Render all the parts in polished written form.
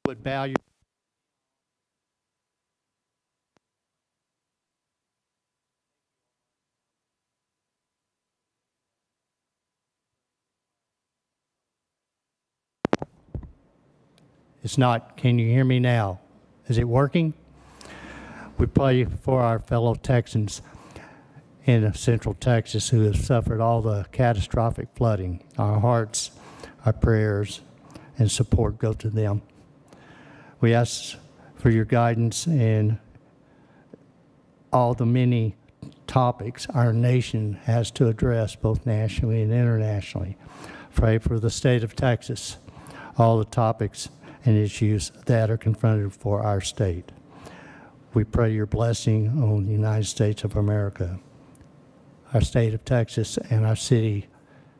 would bow your It's not. Can you hear me now? Is it working? We pray for our fellow Texans in Central Texas who have suffered all the catastrophic flooding. Our hearts, our prayers, and support go to them. We ask for your guidance in all the many topics our nation has to address, both nationally and internationally. Pray for the state of Texas, all the topics and issues that are confronted for our state. We pray your blessing on the United States of America, our state of Texas, and our city,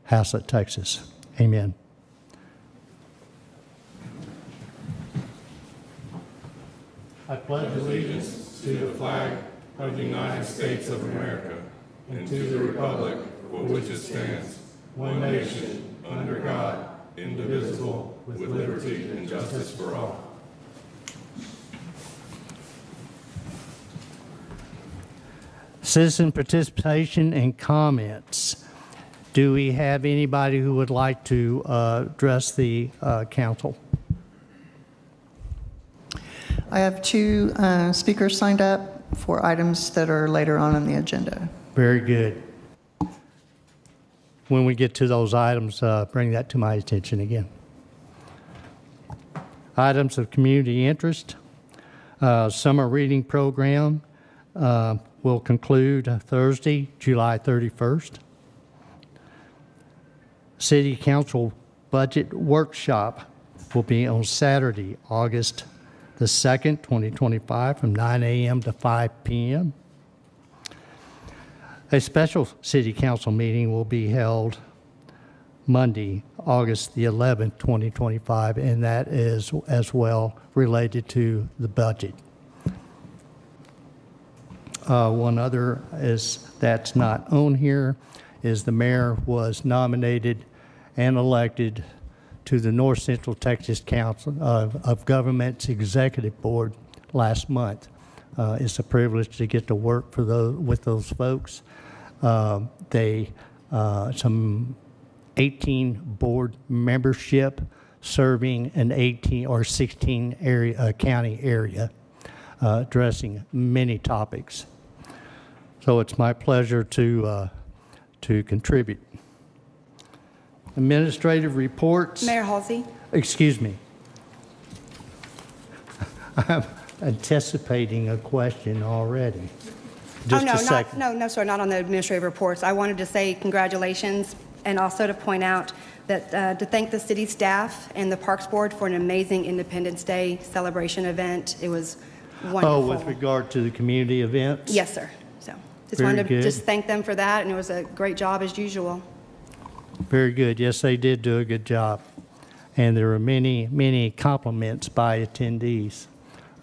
Haslett, Texas. Amen. I pledge allegiance to the flag of the United States of America and to the republic for which it stands, one nation, under God, indivisible, with liberty and justice for all. Citizen participation and comments. Do we have anybody who would like to address the council? I have two speakers signed up for items that are later on the agenda. Very good. When we get to those items, bring that to my attention again. Items of community interest. Summer reading program will conclude Thursday, July 31st. City Council budget workshop will be on Saturday, August the 2nd, 2025, from 9 a.m. to 5 p.m. A special City Council meeting will be held Monday, August the 11th, 2025, and that is as well related to the budget. One other is that's not on here is the mayor was nominated and elected to the North Central Texas Council of Governments Executive Board last month. It's a privilege to get to work for with those folks. Some 18 board membership serving an 18 or 16 county area, addressing many topics. So it's my pleasure to contribute. Administrative reports. Mayor Halsey. Excuse me. I'm anticipating a question already. Just no, a second. no, sir, not on the administrative reports. I wanted to say congratulations and also to point out that to thank the city staff and the Parks Board for an amazing Independence Day celebration event. It was wonderful. Oh, with regard to the community events? Yes, sir. So just Very wanted to good. just thank them for that, and it was a great job as usual. Very good. Yes, they did do a good job. And there were many, many compliments by attendees.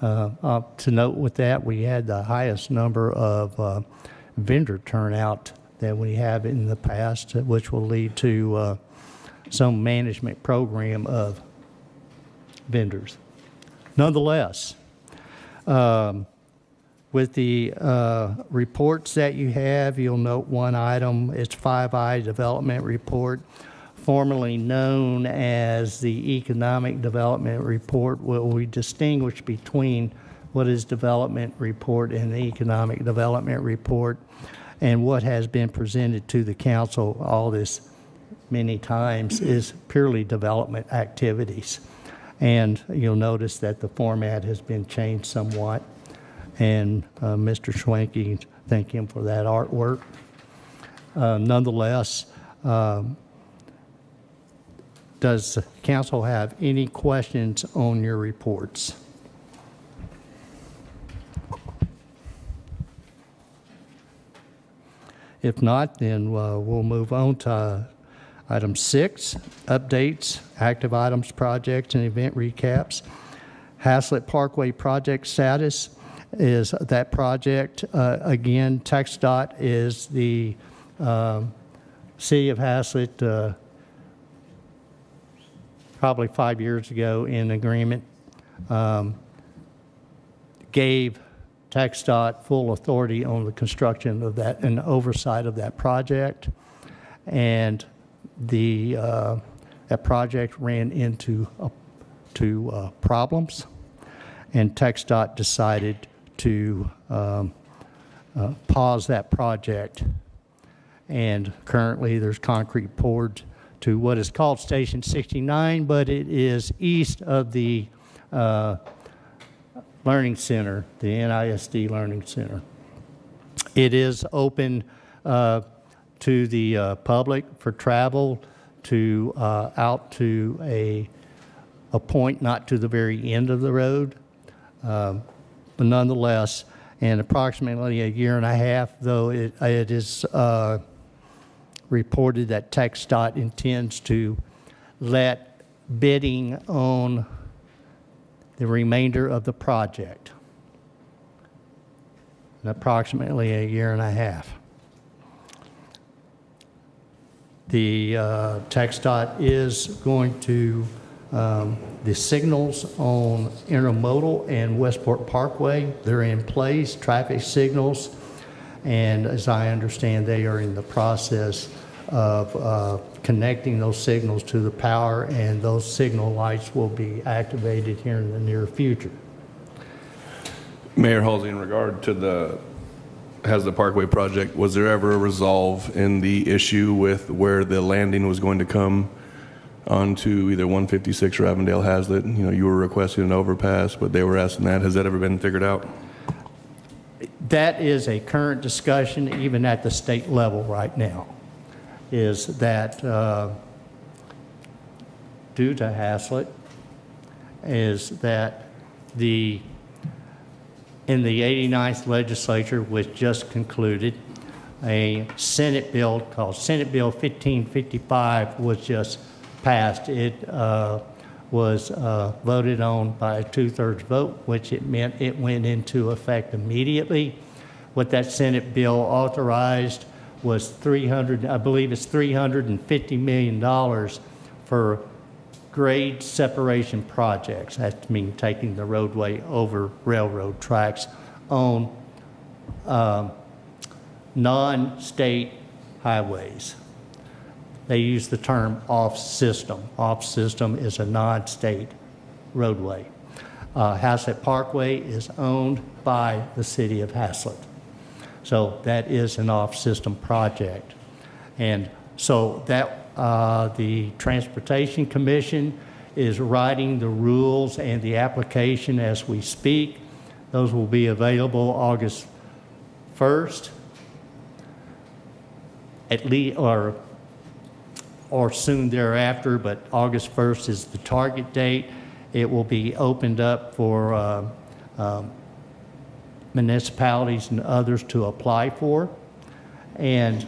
To note with that, we had the highest number of vendor turnout that we have in the past, which will lead to some management program of vendors. Nonetheless, with the reports that you have, you'll note one item. It's 5I Development Report, formerly known as the Economic Development Report, where we distinguish between what is Development Report and the Economic Development Report, and what has been presented to the council all this many times is purely development activities. And you'll notice that the format has been changed somewhat. And Mr. Schwenke, thank him for that artwork. Nonetheless, does the council have any questions on your reports? If not, then we'll move on to item 6, updates, active items, projects, and event recaps. Haslett Parkway project status is that project. Again, TxDOT is the City of Haslett probably 5 years ago in agreement gave TxDOT full authority on the construction of that and oversight of that project. And that project ran into problems, and TxDOT decided to pause that project. And currently there's concrete poured to what is called Station 69, but it is east of the Learning Center, the NISD Learning Center. It is open to the public for travel to out to a point not to the very end of the road, but nonetheless, in approximately a year and a half, though it is reported that TxDOT intends to let bidding on the remainder of the project in approximately a year and a half. The TxDOT is going to, the signals on Intermodal and Westport Parkway, they're in place, traffic signals, and as I understand, they are in the process of connecting those signals to the power, and those signal lights will be activated here in the near future. Mayor Halsey, in regard to the Hazlet Parkway project, was there ever a resolve in the issue with where the landing was going to come onto either 156 or Avondale Hazlet? You know, you were requesting an overpass, but they were asking that. Has that ever been figured out? That is a current discussion, even at the state level right now, is that due to Hazlet, is that in the 89th legislature, which just concluded, a Senate bill called Senate Bill 1555 was just passed. It was voted on by a 2/3 vote, which it meant it went into effect immediately. What that Senate bill authorized was $350 million for grade separation projects. That means taking the roadway over railroad tracks on non-state highways. They use the term off-system. Off-system is a non-state roadway. Hazlet Parkway is owned by the city of Hazlet. So that is an off-system project. And so that the Transportation Commission is writing the rules and the application as we speak. Those will be available August 1st, at least, or soon thereafter, but August 1st is the target date. It will be opened up for municipalities and others to apply for. And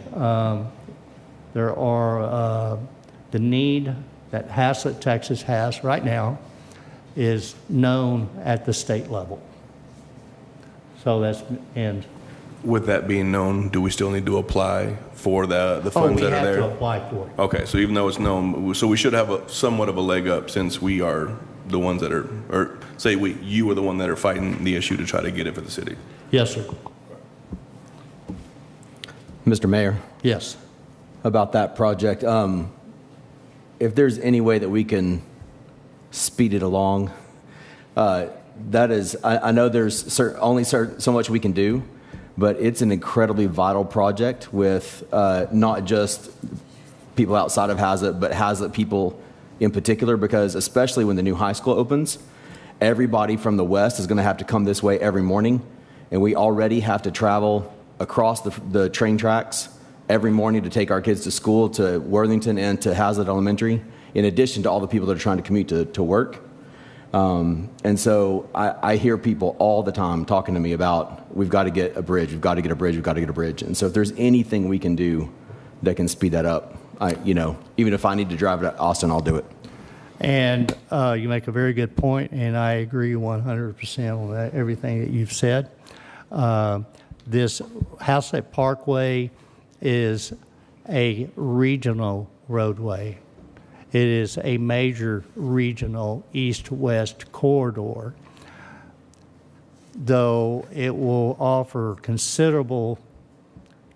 there are the need that Hazlet, Texas has right now is known at the state level. So that's, and With that being known, do we still need to apply for the funds that are there? we have to apply for it. Okay, so even though it's known, so we should have somewhat of a leg up since we are the ones that are, or say you are the one that are fighting the issue to try to get it for the city. Yes, sir. Mr. Mayor, Yes. about that project, if there's any way that we can speed it along, that is, I know there's only so much we can do, but it's an incredibly vital project with not just people outside of Hazlet, but Hazlet people in particular, because especially when the new high school opens, everybody from the west is going to have to come this way every morning, and we already have to travel across the train tracks every morning to take our kids to school, to Worthington and to Hazlet Elementary, in addition to all the people that are trying to commute to work. And so I hear people all the time talking to me about, we've got to get a bridge, we've got to get a bridge, we've got to get a bridge. And so if there's anything we can do that can speed that up, even if I need to drive it to Austin, I'll do it. And you make a very good point, and I agree 100% on that, everything that you've said. This Hazlet Parkway is a regional roadway. It is a major regional east-west corridor, though it will offer considerable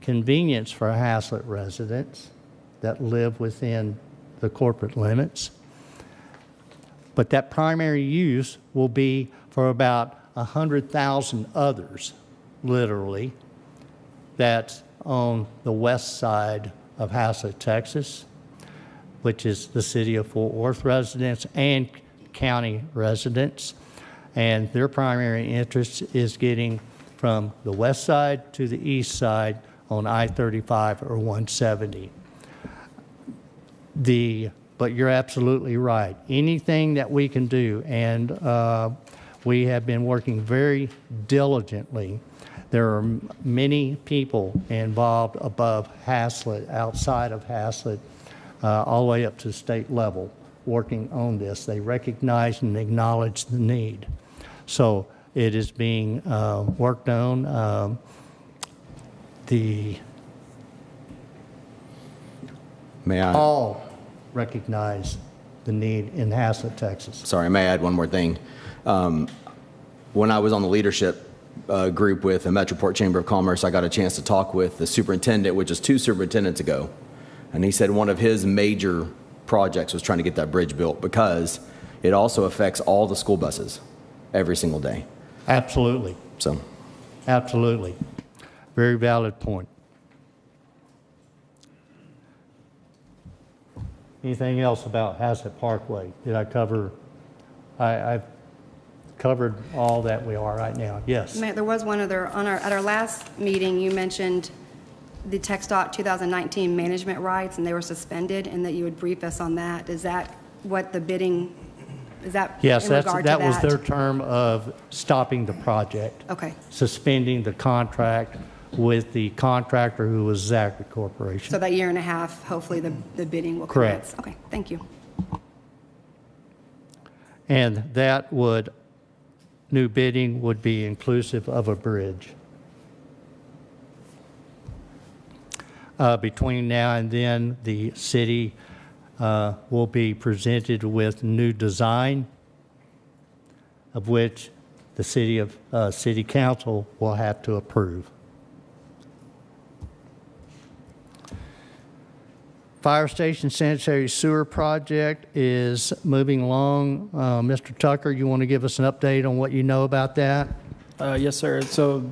convenience for Haslett residents that live within the corporate limits. But that primary use will be for about 100,000 others, literally, that's on the west side of Haslett, Texas, which is the city of Fort Worth residents and county residents. And their primary interest is getting from the west side to the east side on I-35 or 170. But you're absolutely right. Anything that we can do, and we have been working very diligently. There are many people involved above Haslett, outside of Haslett, all the way up to the state level, working on this. They recognize and acknowledge the need. So it is being worked on. May I? All recognize the need in Haslett, Texas. Sorry, may I add one more thing? When I was on the leadership group with the Metroport Chamber of Commerce, I got a chance to talk with the superintendent, which is 2 superintendents ago. And he said one of his major projects was trying to get that bridge built because it also affects all the school buses every single day. Absolutely. So, Absolutely. Very valid point. Anything else about Haslett Parkway? Did I cover? I've covered all that we are right now. Yes. Mayor, there was one other, at our last meeting, you mentioned the TxDOT 2019 management rights, and they were suspended, and that you would brief us on that. Is that what the bidding, is that Yes, in regard to that was their term of stopping the project. Okay. Suspending the contract with the contractor who was Zachary Corporation. So that year and a half, hopefully the bidding will Correct. commence. Okay, thank you. And that new bidding would be inclusive of a bridge. Between now and then, the city will be presented with new design, of which the city council will have to approve. Fire station sanitary sewer project is moving along. Mr. Tucker, you want to give us an update on what you know about that? Yes, sir. So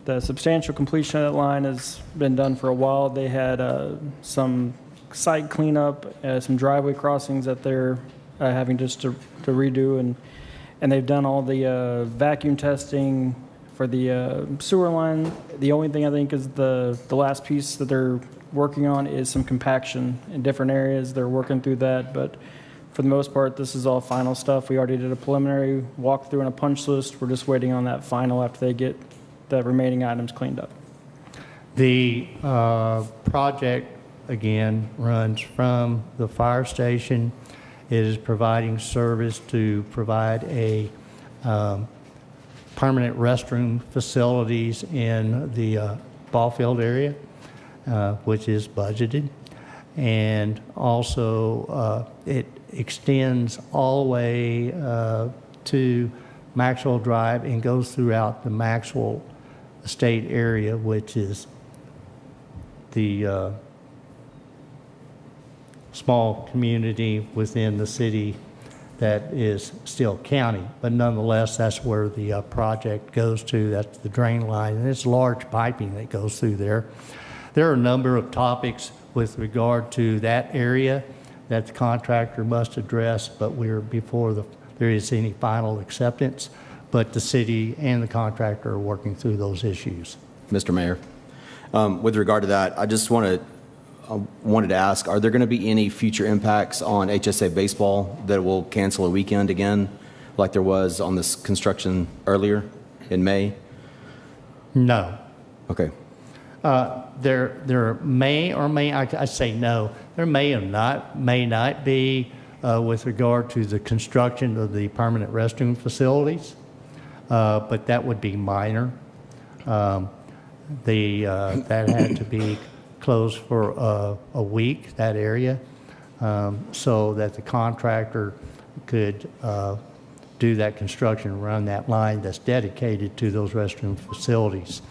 the substantial completion of that line has been done for a while. They had some site cleanup, some driveway crossings that they're having just to redo, and they've done all the vacuum testing for the sewer line. The only thing I think is the last piece that they're working on is some compaction in different areas. They're working through that, but for the most part, this is all final stuff. We already did a preliminary walkthrough and a punch list. We're just waiting on that final after they get the remaining items cleaned up. The project, again, runs from the fire station. It is providing service to provide a permanent restroom facilities in the ball field area, which is budgeted. And also, it extends all the way to Maxwell Drive and goes throughout the Maxwell Estate area, which is the small community within the city that is still county. But nonetheless, that's where the project goes to. That's the drain line. And it's large piping that goes through there. There are a number of topics with regard to that area that the contractor must address, but we're before there is any final acceptance. But the city and the contractor are working through those issues. Mr. Mayor, with regard to that, I just wanted to ask, are there going to be any future impacts on HSA baseball that will cancel a weekend again, like there was on this construction earlier in May? No. Okay. There may or may, I say no, there may not be with regard to the construction of the permanent restroom facilities, but that would be minor. That had to be closed for a week, that area. so that the contractor could do that construction and run that line that's dedicated to those restroom facilities.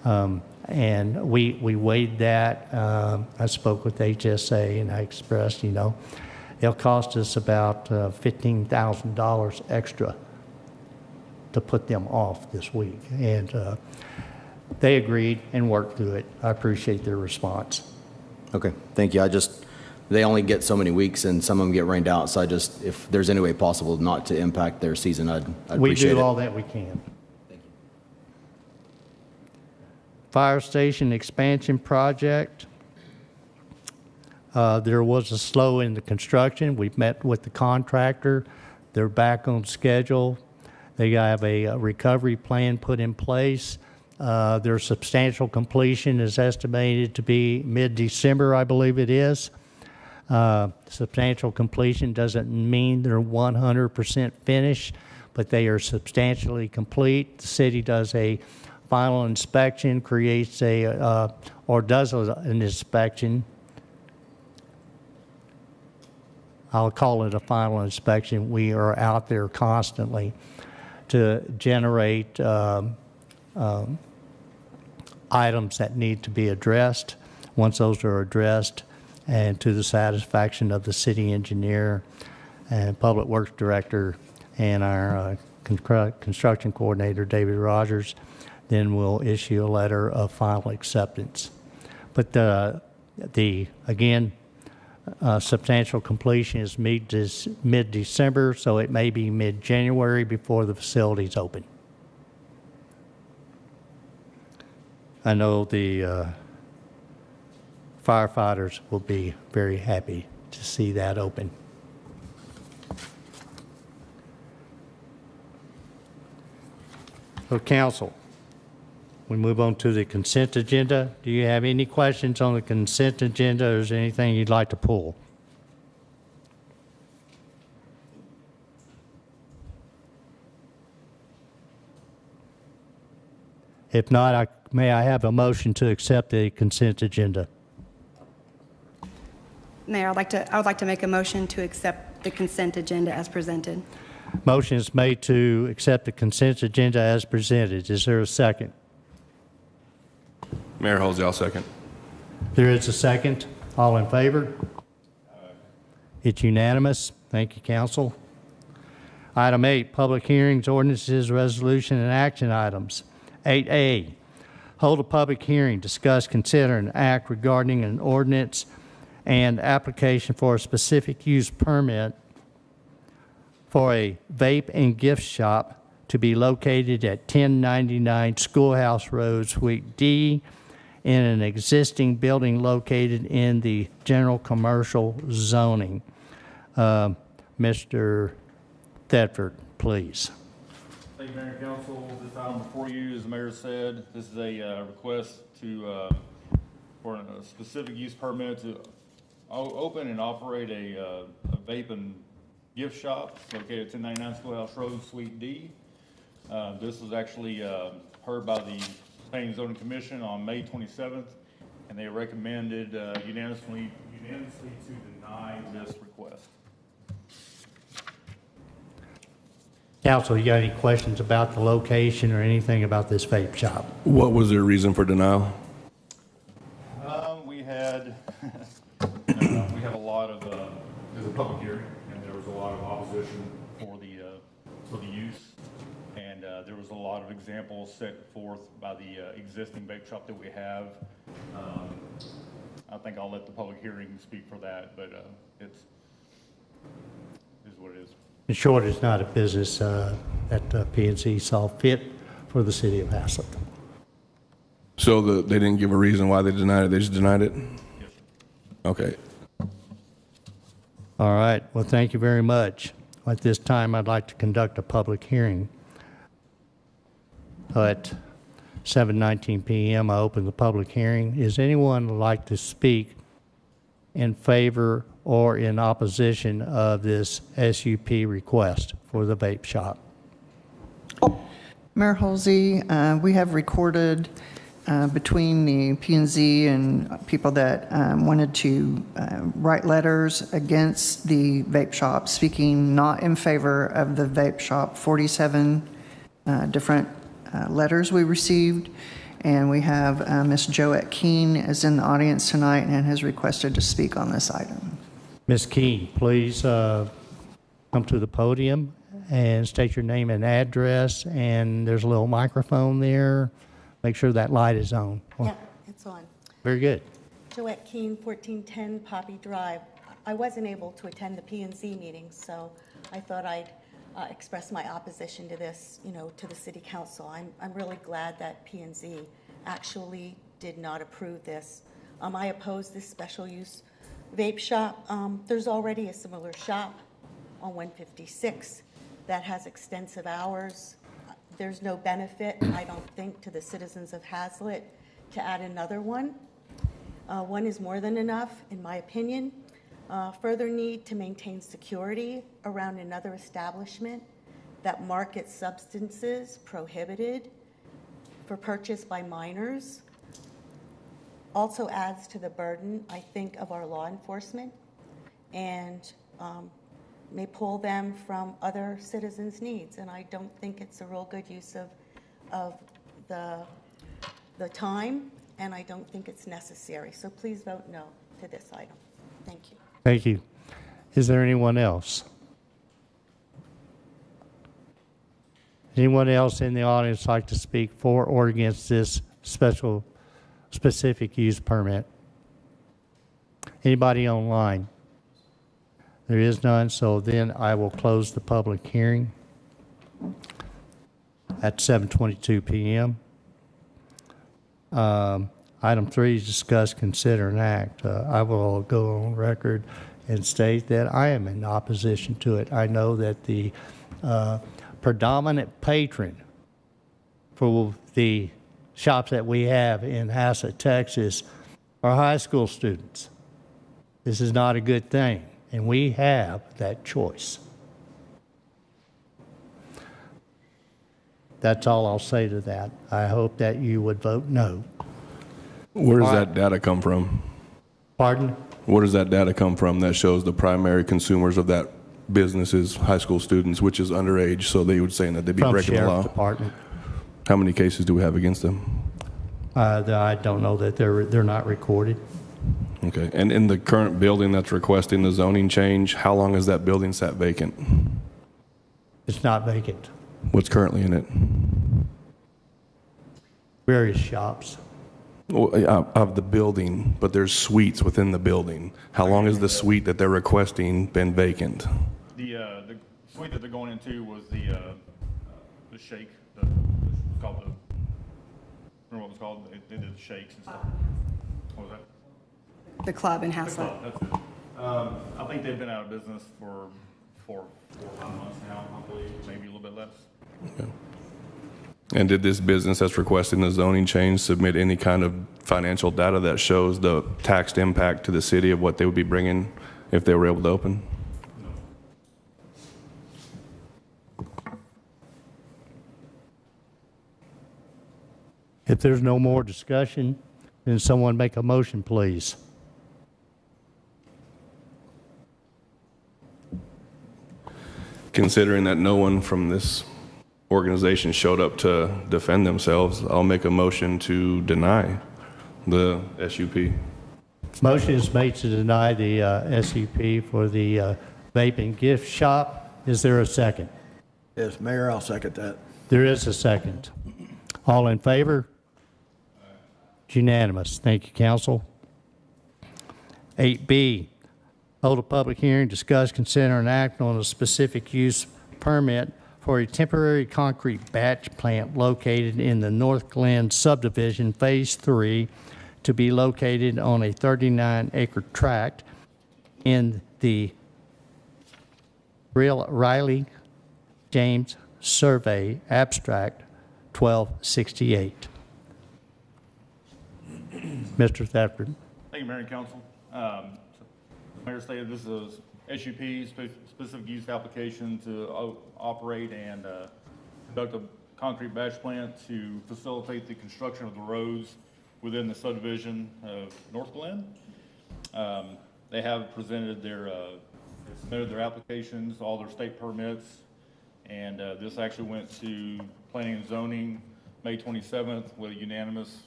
And we weighed that. I spoke with HSA and I expressed, it'll cost us about $15,000 extra to put them off this week. And they agreed and worked through it. I appreciate their response. Okay, thank you. They only get so many weeks, and some of them get rained out, so if there's any way possible not to impact their season, I'd We appreciate it. do all that we can. Fire station expansion project. There was a slow in the construction. We've met with the contractor. They're back on schedule. They have a recovery plan put in place. Their substantial completion is estimated to be mid-December, I believe it is. Substantial completion doesn't mean they're 100% finished, but they are substantially complete. The city does a final inspection, creates or does an inspection. I'll call it a final inspection. We are out there constantly to generate items that need to be addressed. Once those are addressed, and to the satisfaction of the city engineer and public works director and our construction coordinator, David Rogers, then we'll issue a letter of final acceptance. But again, substantial completion is mid-December, so it may be mid-January before the facility's open. I know the firefighters will be very happy to see that open. So, council, we move on to the consent agenda. Do you have any questions on the consent agenda, or is there anything you'd like to pull? If not, may I have a motion to accept the consent agenda? Mayor, I would like to make a motion to accept the consent agenda as presented. Motion is made to accept the consent agenda as presented. Is there a second? Mayor Halsey, I'll second. There is a second. All in favor? It's unanimous. Thank you, council. Item 8, public hearings, ordinances, resolution, and action items. 8A, hold a public hearing, discuss, consider, and act regarding an ordinance and application for a specific use permit for a vape and gift shop to be located at 1099 Schoolhouse Road, Suite D, in an existing building located in the general commercial zoning. Mr. Thetford, please. Thank you, Mayor and Council. This item before you, as the mayor said, this is a request for a specific use permit to open and operate a vape and gift shop located at 1099 Schoolhouse Road, Suite D. This was actually heard by the Planning and Zoning Commission on May 27th, and they recommended unanimously to deny this request. Council, you got any questions about the location or anything about this vape shop? What was their reason for denial? We had we have a lot of there's a public hearing, and there was a lot of opposition for the use, and there was a lot of examples set forth by the existing vape shop that we have. I think I'll let the public hearing speak for that, but it is what it is. In short, it's not a business that PNC saw fit for the city of Haslett. So they didn't give a reason why they denied it, they just denied it? Yes. Okay. All right. Well, thank you very much. At this time, I'd like to conduct a public hearing. At 7:19 p.m., I open the public hearing. Is anyone like to speak in favor or in opposition of this SUP request for the vape shop? Mayor Halsey, we have recorded between the P&Z and people that wanted to write letters against the vape shop, speaking not in favor of the vape shop. 47 different letters we received, and we have Ms. Joette Keene is in the audience tonight and has requested to speak on this item. Ms. Keene, please come to the podium and state your name and address, and there's a little microphone there. Make sure that light is on. Yeah, it's on. Very good. Joette Keene, 1410 Poppy Drive. I wasn't able to attend the P&Z meeting, so I thought I'd express my opposition to this, to the city council. I'm really glad that P&Z actually did not approve this. I oppose this special use vape shop. There's already a similar shop on 156 that has extensive hours. There's no benefit, I don't think, to the citizens of Hazlet to add another one. One is more than enough, in my opinion. Further need to maintain security around another establishment that markets substances prohibited for purchase by minors also adds to the burden, I think, of our law enforcement and may pull them from other citizens' needs. And I don't think it's a real good use of the time, and I don't think it's necessary. So please vote no to this item. Thank you. Thank you. Is there anyone else? Anyone else in the audience like to speak for or against this specific use permit? Anybody online? There is none, so then I will close the public hearing at 7:22 p.m. Item 3 is discuss, consider, and act. I will go on record and state that I am in opposition to it. I know that the predominant patron for the shops that we have in Haslett, Texas, are high school students. This is not a good thing, and we have that choice. That's all I'll say to that. I hope that you would vote no. Where does that data come from? Pardon? Where does that data come from that shows the primary consumers of that business is high school students, which is underage, so they would say that they'd be From breaking the law? Sheriff's Department. How many cases do we have against them? I don't know that they're not recorded. Okay, and in the current building that's requesting the zoning change, how long has that building sat vacant? It's not vacant. What's currently in it? Various shops. Of the building, but there's suites within the building. How long has the suite that they're requesting been vacant? The suite that they're going into was the shake, called the, remember what it was called? They did the shakes and stuff. What was that? The club in Haslett. That's it. I think they've been out of business for 4 or 5 months now, I believe, maybe a little bit less. Okay. And did this business that's requesting the zoning change submit any kind of financial data that shows the taxed impact to the city of what they would be bringing if they were able to open? If there's no more discussion, then someone make a motion, please. Considering that no one from this organization showed up to defend themselves, I'll make a motion to deny the SUP. Motion is made to deny the SUP for the vaping gift shop. Is there a second? Yes, Mayor, I'll second that. There is a second. All in favor? It's unanimous. Thank you, council. 8B, hold a public hearing, discuss, consider, and act on a specific use permit for a temporary concrete batch plant located in the North Glen subdivision, Phase 3, to be located on a 39-acre tract in the Riley James Survey, Abstract 1268. Mr. Thafford. Thank you, Mayor and Council. Mayor stated this is a SUP, specific use application to operate and conduct a concrete batch plant to facilitate the construction of the roads within the subdivision of North Glen. They have presented submitted their applications, all their state permits, and this actually went to Planning and Zoning May 27th with a unanimous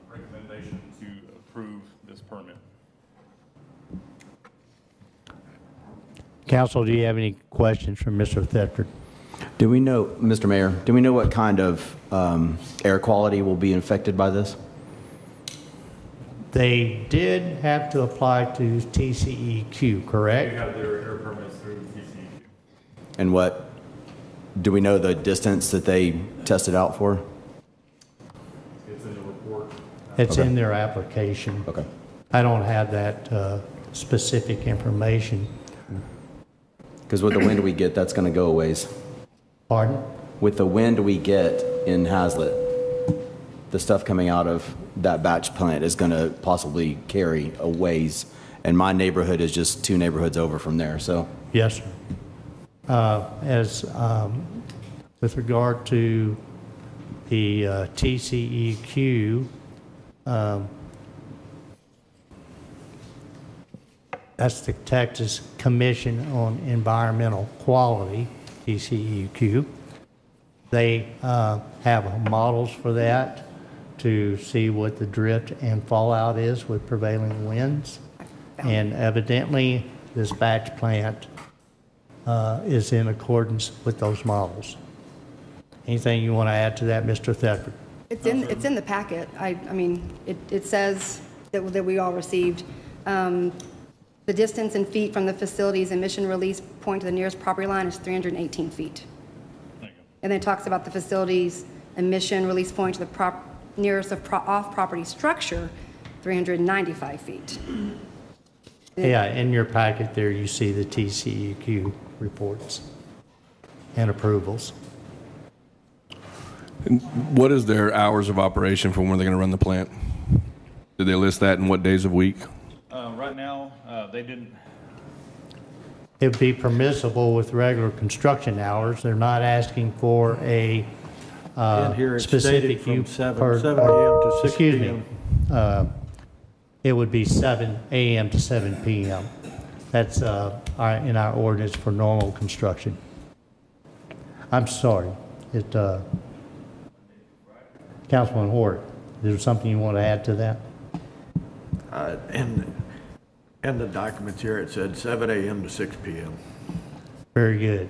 recommendation to approve this permit. Council, do you have any questions for Mr. Thetford? Do we know, Mr. Mayor, do we know what kind of air quality will be affected by this? They did have to apply to TCEQ, They correct? have their air permits through TCEQ. And what, do we know the distance that they tested out for? It's in the report. It's in their application. Okay. I don't have that specific information. Because with the wind we get, that's going to go a ways. Pardon? With the wind we get in Hazlet, the stuff coming out of that batch plant is going to possibly carry a ways. And my neighborhood is just 2 neighborhoods over from there, so. Yes, sir. With regard to the TCEQ, that's the Texas Commission on Environmental Quality, TCEQ. They have models for that to see what the drift and fallout is with prevailing winds. And evidently, this batch plant is in accordance with those models. Anything you want to add to that, Mr. Thetford? It's in the packet. I mean, it says that we all received. The distance in feet from the facility's emission release point to the nearest property line is 318 feet. Thank you. And then it talks about the facility's emission release point to the nearest off-property structure, 395 feet. Yeah, in your packet there, you see the TCEQ reports and approvals. What is their hours of operation for when they're going to run the plant? Did they list that in what days of week? Right now, they didn't. It would be permissible with regular construction hours. They're not asking for a In here it's specific stated from use 7 per- a.m. to 6 Excuse p.m. me. It would be 7 a.m. to 7 p.m. That's in our ordinance for normal construction. I'm sorry. Councilman Hort, is there something you want to add to that? In the documents here, it said 7 a.m. to 6 p.m. Very good.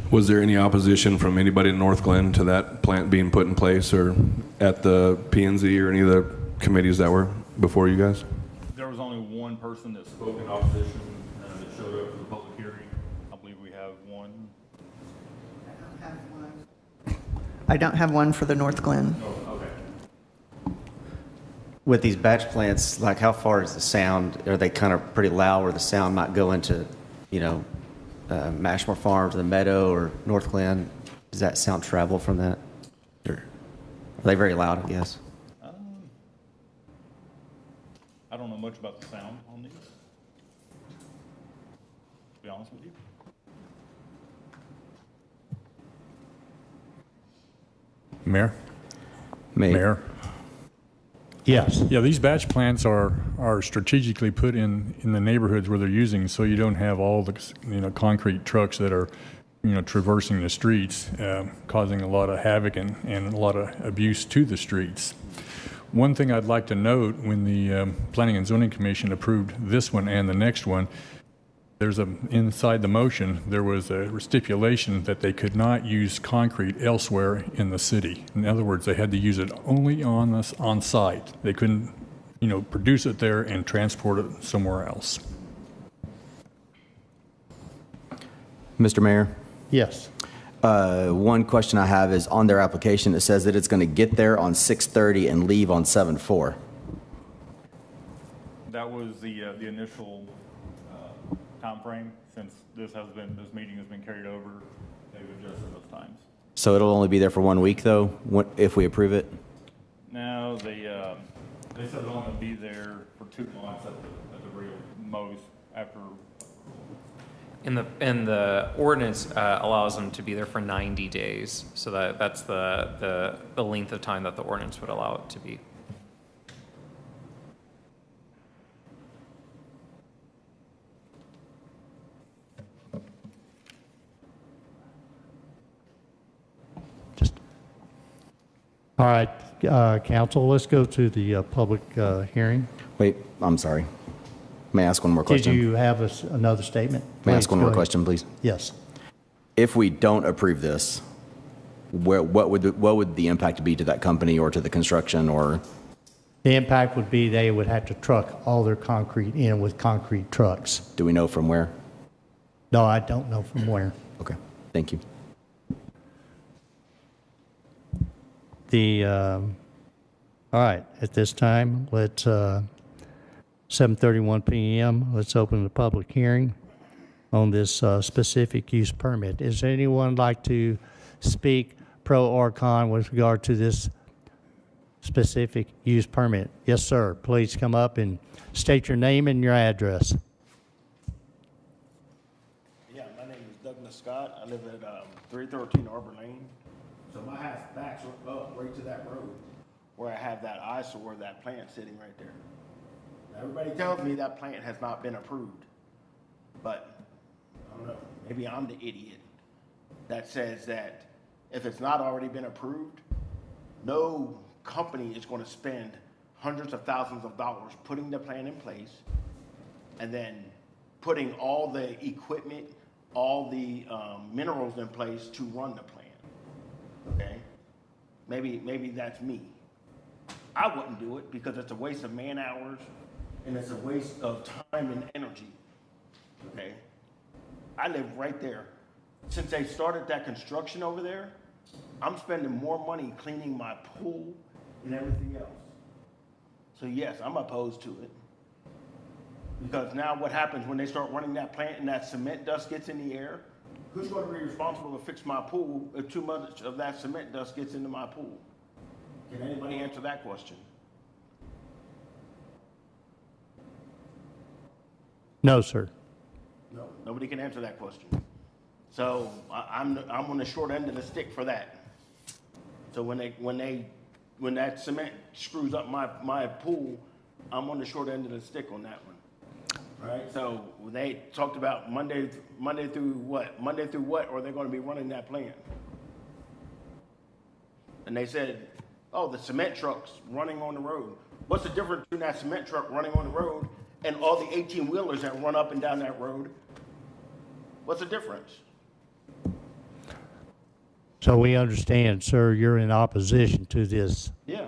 Was there any opposition from anybody in North Glen to that plant being put in place or at the P&Z or any of the committees that were before you guys? There was only one person that spoke in opposition that showed up for the public hearing. I believe we have one. I don't have one for the North Glen. Oh, okay. With these batch plants, like how far is the sound? Are they kind of pretty loud where the sound might go into, Mashmore Farms, the Meadow, or North Glen? Does that sound travel from that? Or are they very loud, I guess? I don't know much about the sound on these, to be honest with you. Mayor? Mayor. Mayor? Yes. Yeah, these batch plants are strategically put in the neighborhoods where they're using, so you don't have all the, concrete trucks that are, traversing the streets, causing a lot of havoc and a lot of abuse to the streets. One thing I'd like to note, when the Planning and Zoning Commission approved this one and the next one, inside the motion, there was a stipulation that they could not use concrete elsewhere in the city. In other words, they had to use it only on site. They couldn't, produce it there and transport it somewhere else. Mr. Mayor, Yes. one question I have is on their application, it says that it's going to get there on 6:30 and leave on 7:04. That was the initial timeframe. Since this meeting has been carried over, they've adjusted those times. So it'll only be there for 1 week, though, if we approve it? No, they said it'll only be there for 2 months at the real most after. And the ordinance allows them to be there for 90 days. So that's the length of time that the ordinance would allow it to be. All right, council, let's go to the public hearing. Wait, I'm sorry. May I ask one more Did question? you have another statement? May I ask Please, one go more ahead. question, please? Yes. If we don't approve this, what would the impact be to that company or to the construction or? The impact would be they would have to truck all their concrete in with concrete trucks. Do we know from where? No, I don't know from where. Okay, thank you. All right, at this time, let's, 7:31 PM, let's open the public hearing on this specific use permit. Is there anyone like to speak pro or con with regard to this specific use permit? Yes, sir. Please come up and state your name and your address. Yeah, my name is Douglas Scott. I live at 313 Arbor Lane. So my house backs up right to that road where I have that eyesore, that plant sitting right there. Now, everybody tells me that plant has not been approved, but I don't know, maybe I'm the idiot that says that if it's not already been approved, no company is going to spend hundreds of thousands of dollars putting the plan in place and then putting all the equipment, all the minerals in place to run the plan. Okay? Maybe that's me. I wouldn't do it because it's a waste of man hours and it's a waste of time and energy. Okay? I live right there. Since they started that construction over there, I'm spending more money cleaning my pool and everything else. So yes, I'm opposed to it. Because now what happens when they start running that plant and that cement dust gets in the air? Who's going to be responsible to fix my pool if too much of that cement dust gets into my pool? Can anybody answer that question? No, sir. No, nobody can answer that question. So I'm on the short end of the stick for that. So when that cement screws up my pool, I'm on the short end of the stick on that one. All right. So they talked about Monday through what? Monday through what? Or they're going to be running that plant. And they said, oh, the cement truck's running on the road. What's the difference between that cement truck running on the road and all the 18-wheelers that run up and down that road? What's the difference? So we understand, sir, you're in opposition to this. Yeah.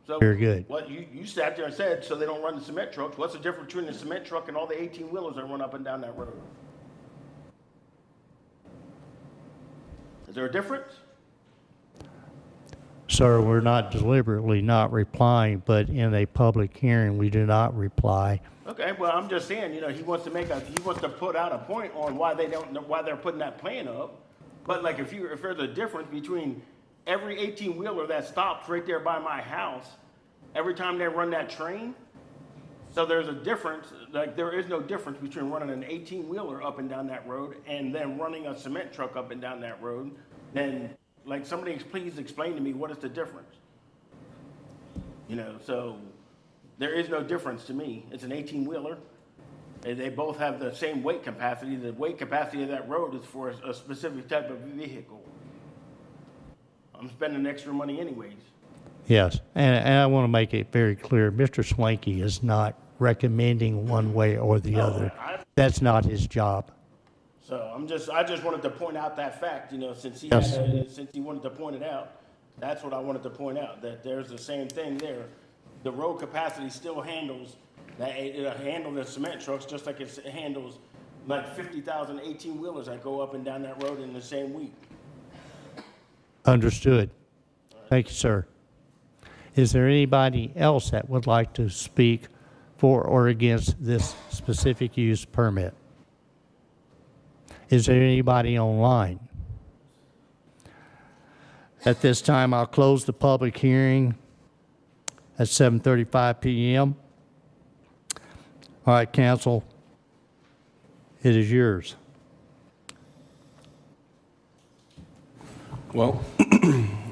So Very good. What you sat there and said, so they don't run the cement trucks. What's the difference between the cement truck and all the 18-wheelers that run up and down that road? Is there a difference? Sir, we're not deliberately not replying, but in a public hearing, we do not reply. Okay, well, I'm just saying, he wants to put out a point on why they're putting that plan up. But like if there's a difference between every 18-wheeler that stops right there by my house, every time they run that train, so there's a difference, like there is no difference between running an 18-wheeler up and down that road and then running a cement truck up and down that road, then like somebody please explain to me what is the difference? So there is no difference to me. It's an 18-wheeler. They both have the same weight capacity. The weight capacity of that road is for a specific type of vehicle. I'm spending extra money anyways. Yes, and I want to make it very clear, Mr. Swanky is not recommending one way or the other. That's not his job. So I just wanted to point out that fact, since he wanted to point it out. That's what I wanted to point out, that there's the same thing there. The road capacity still handles that. It'll handle the cement trucks just like it handles like 50,000 18-wheelers that go up and down that road in the same week. Understood. Thank you, sir. Is there anybody else that would like to speak for or against this specific use permit? Is there anybody online? At this time, I'll close the public hearing at 7:35 p.m. All right, council, it is yours. Well,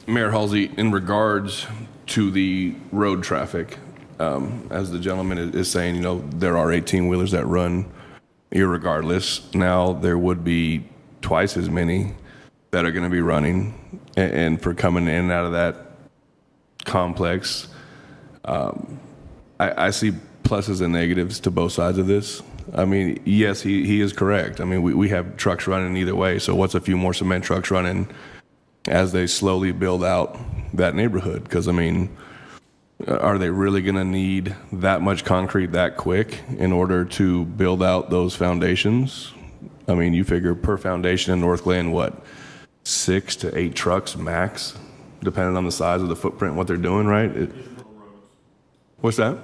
Mayor Halsey, in regards to the road traffic, as the gentleman is saying, there are 18-wheelers that run irregardless. Now, there would be twice as many that are going to be running, and for coming in and out of that complex, I see pluses and negatives to both sides of this. I mean, yes, he is correct. I mean, we have trucks running either way, so what's a few more cement trucks running as they slowly build out that neighborhood? Because, I mean, are they really going to need that much concrete that quick in order to build out those foundations? I mean, you figure per foundation in Northglenn, what, 6 to 8 trucks max, depending on the size of the footprint, what they're doing, right? What's that?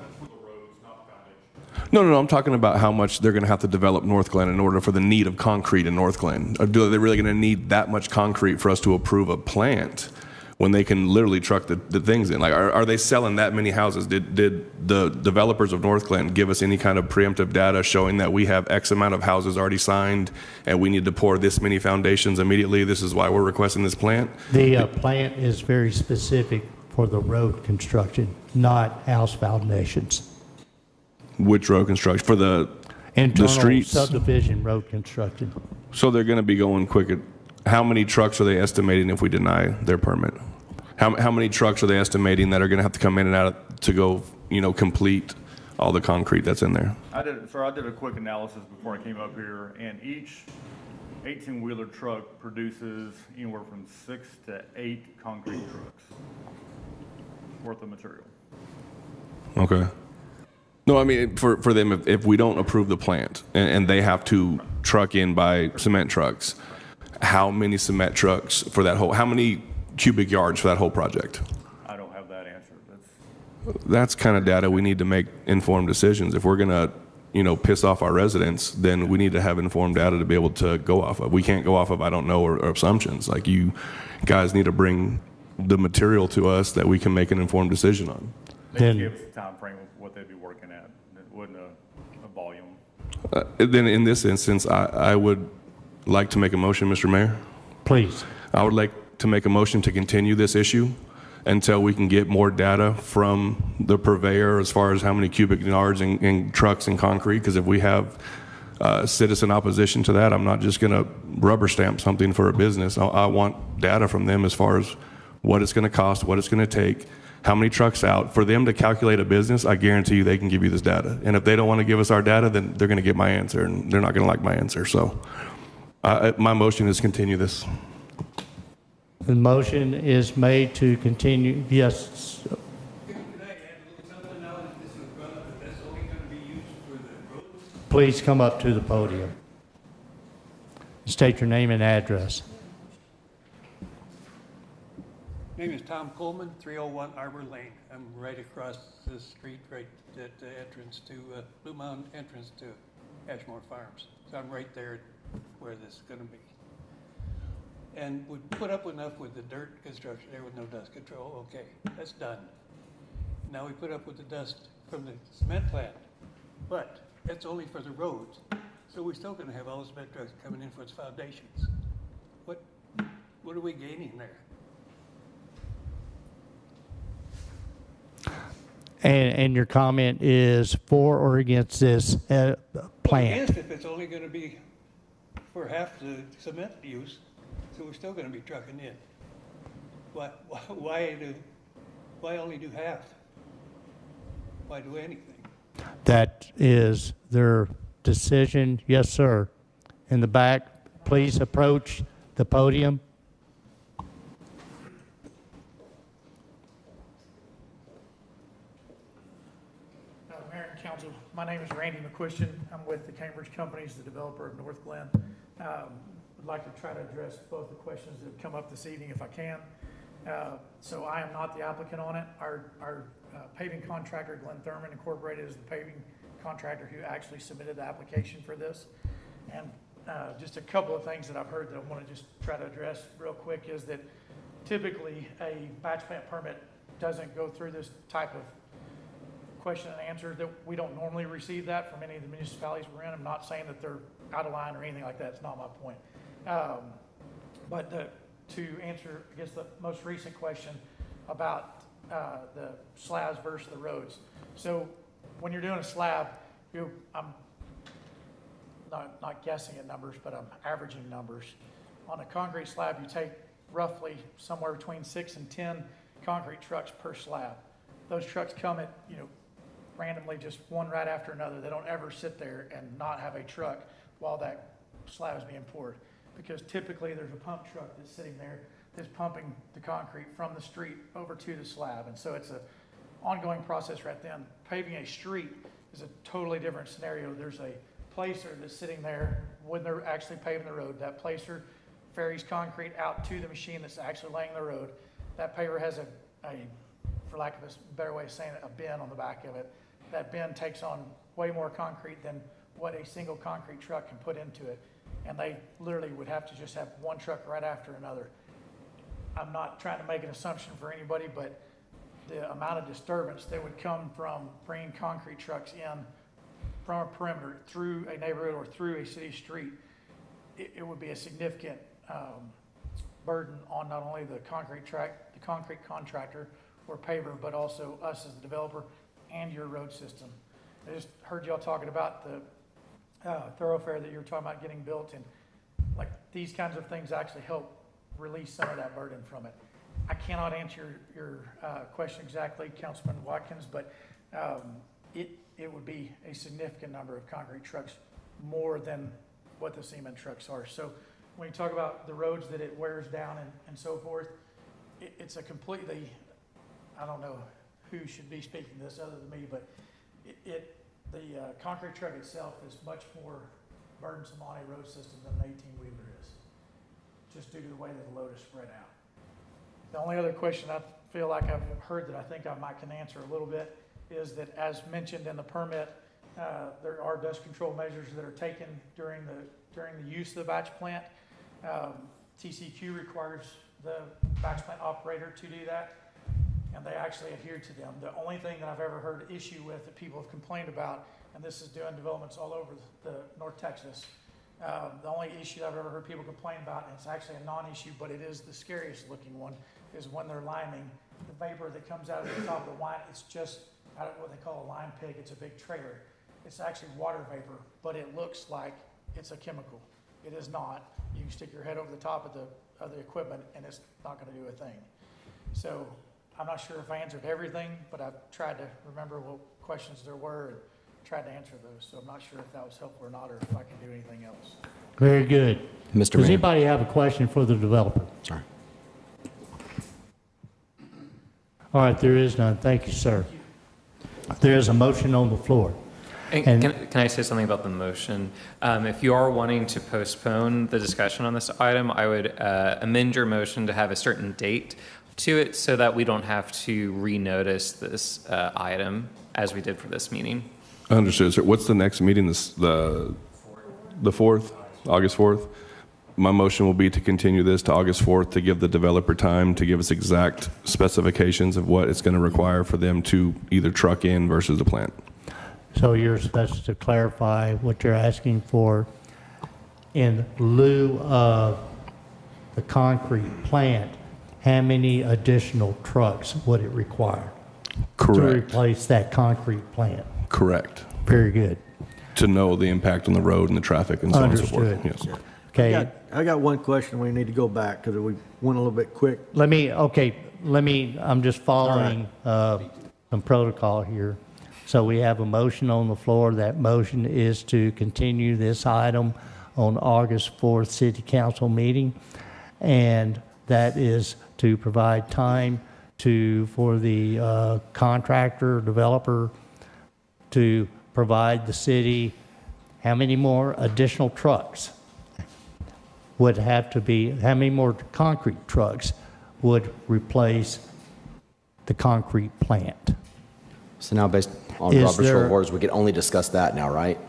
No, I'm talking about how much they're going to have to develop Northglenn in order for the need of concrete in Northglenn. Are they really going to need that much concrete for us to approve a plant when they can literally truck the things in? Like, are they selling that many houses? Did the developers of Northglenn give us any kind of preemptive data showing that we have X amount of houses already signed and we need to pour this many foundations immediately? This is why we're requesting this plant? The plant is very specific for the road construction, not house foundations. Which road construction? For the streets? Subdivision road construction. So they're going to be going quick. How many trucks are they estimating if we deny their permit? How many trucks are they estimating that are going to have to come in and out to go, complete all the concrete that's in there? I did a quick analysis before I came up here, and each 18-wheeler truck produces anywhere from 6 to 8 concrete trucks worth of material. Okay. No, I mean, for them, if we don't approve the plant and they have to truck in by cement trucks, how many cement trucks for that how many cubic yards for that whole project? I don't have that answer. That's kind of data we need to make informed decisions. If we're going to, piss off our residents, then we need to have informed data to be able to go off of. We can't go off of I don't know or assumptions. Like, you guys need to bring the material to us that we can make an informed decision on. They give us a time frame of what they'd be working at. It wasn't a volume. Then in this instance, I would like to make a motion, Mr. Mayor. Please. I would like to make a motion to continue this issue until we can get more data from the purveyor as far as how many cubic yards in trucks and concrete. Because if we have citizen opposition to that, I'm not just going to rubber stamp something for a business. I want data from them as far as what it's going to cost, what it's going to take, how many trucks out. For them to calculate a business, I guarantee you they can give you this data. And if they don't want to give us our data, then they're going to get my answer, and they're not going to like my answer. So my motion is continue this. The motion is made to continue. Yes. Please come up to the podium. State your name and address. My name is Tom Coleman, 301 Arbor Lane. I'm right across the street, right at the entrance to Blue Mountain entrance to Ashmore Farms. So I'm right there where this is going to be. And we put up enough with the dirt construction there with no dust control. Okay, that's done. Now we put up with the dust from the cement plant, but that's only for the roads. So we're still going to have all the cement trucks coming in for its foundations. What are we gaining there? And your comment is for or against this plant? Well, against if it's only going to be for half the cement use, so we're still going to be trucking in. Why only do half? Why do anything? That is their decision. Yes, sir. In the back, please approach the podium. Mayor and Council, my name is Randy McQuistion. I'm with the Cambridge Companies, the developer of Northglenn. Would like to try to address both the questions that have come up this evening if I can. So I am not the applicant on it. Our paving contractor, Glenn Thurman Incorporated, is the paving contractor who actually submitted the application for this. And just a couple of things that I've heard that I want to just try to address real quick is that typically a batch plant permit doesn't go through this type of question and answer. That we don't normally receive that from any of the municipalities we're in. I'm not saying that they're out of line or anything like that. It's not my point. But to answer, I guess, the most recent question about the slabs versus the roads. So when you're doing a slab, I'm not guessing at numbers, but I'm averaging numbers. On a concrete slab, you take roughly somewhere between 6 and 10 concrete trucks per slab. Those trucks come at, randomly, just one right after another. They don't ever sit there and not have a truck while that slab is being poured. Because typically there's a pump truck that's sitting there that's pumping the concrete from the street over to the slab. And so it's an ongoing process right then. Paving a street is a totally different scenario. There's a placer that's sitting there when they're actually paving the road. That placer ferries concrete out to the machine that's actually laying the road. That paver has a for lack of a better way of saying it, a bin on the back of it. That bin takes on way more concrete than what a single concrete truck can put into it. And they literally would have to just have one truck right after another. I'm not trying to make an assumption for anybody, but the amount of disturbance that would come from bringing concrete trucks in from a perimeter through a neighborhood or through a city street, it would be a significant burden on not only the concrete contractor or paver, but also us as the developer and your road system. I just heard y'all talking about the thoroughfare that you were talking about getting built, and like these kinds of things actually help release some of that burden from it. I cannot answer your question exactly, Councilman Watkins, but it would be a significant number of concrete trucks, more than what the cement trucks are. So when you talk about the roads that it wears down and so forth, it's a completely, I don't know who should be speaking to this other than me, but the concrete truck itself is much more burdensome on a road system than an 18-wheeler is, just due to the way that the load is spread out. The only other question I feel like I've heard that I think I might can answer a little bit is that, as mentioned in the permit, there are dust control measures that are taken during the use of the batch plant. TCQ requires the batch plant operator to do that, and they actually adhere to them. The only thing that I've ever heard issue with that people have complained about, and this is doing developments all over the North Texas, the only issue I've ever heard people complain about, and it's actually a non-issue, but it is the scariest looking one, is when they're liming, the vapor that comes out of the top of the line, it's just what they call a lime pig. It's a big trailer. It's actually water vapor, but it looks like it's a chemical. It is not. You can stick your head over the top of the equipment, and it's not going to do a thing. So I'm not sure if I answered everything, but I've tried to remember what questions there were and tried to answer those. So I'm not sure if that was helpful or not, or if I can do anything else. Very good. Mr. Does Mayor. anybody have a question for the developer? Sorry. All right, there is none. Thank you, sir. There is a motion on the floor. And can I say something about the motion? If you are wanting to postpone the discussion on this item, I would amend your motion to have a certain date to it so that we don't have to renotice this item as we did for this meeting. Understood, sir. What's the next meeting? The 4th, August 4th? My motion will be to continue this to August 4th to give the developer time to give us exact specifications of what it's going to require for them to either truck in versus the plant. So that's to clarify what you're asking for. In lieu of the concrete plant, how many additional trucks would it require? Correct. To replace that concrete plant? Correct. Very good. To know the impact on the road and the traffic and so on and so forth. Understood. Yes. Okay. I got one question. We need to go back because we went a little bit quick. I'm just following some protocol here. So we have a motion on the floor. That motion is to continue this item on August 4th City Council meeting. And that is to provide time for the contractor, developer, to provide the city how many more additional trucks would have to be, how many more concrete trucks would replace the concrete plant. So now, based on Robert's Rule of Orders, we can only discuss that now, right?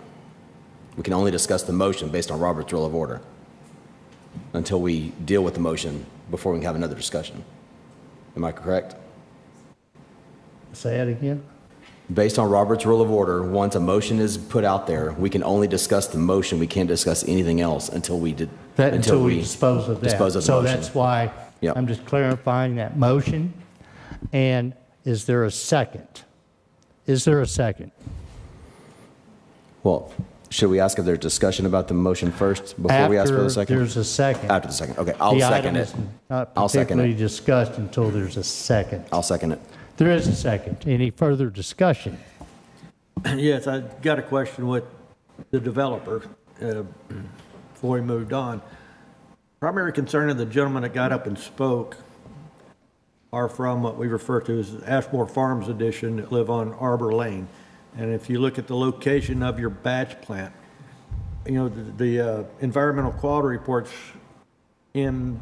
We can only discuss the motion based on Robert's Rule of Order until we deal with the motion before we can have another discussion. Am I correct? Say it again. based on Robert's Rule of Order, once a motion is put out there, we can only discuss the motion. We can't discuss anything else until we Until we dispose of that. dispose of the So motion. that's why Yep. I'm just clarifying that motion. And is there a second? Is there a second? Well, should we ask if there's discussion about the motion first before we ask for the After second? there's a second. After the second. Okay, I'll The second item it. is not I'll second particularly it. discussed until there's a second. I'll second it. There is a second. Any further discussion? Yes, I got a question with the developer before we moved on. Primary concern of the gentleman that got up and spoke are from what we refer to as Ashmore Farms Edition that live on Arbor Lane. And if you look at the location of your batch plant, you know, the environmental quality reports in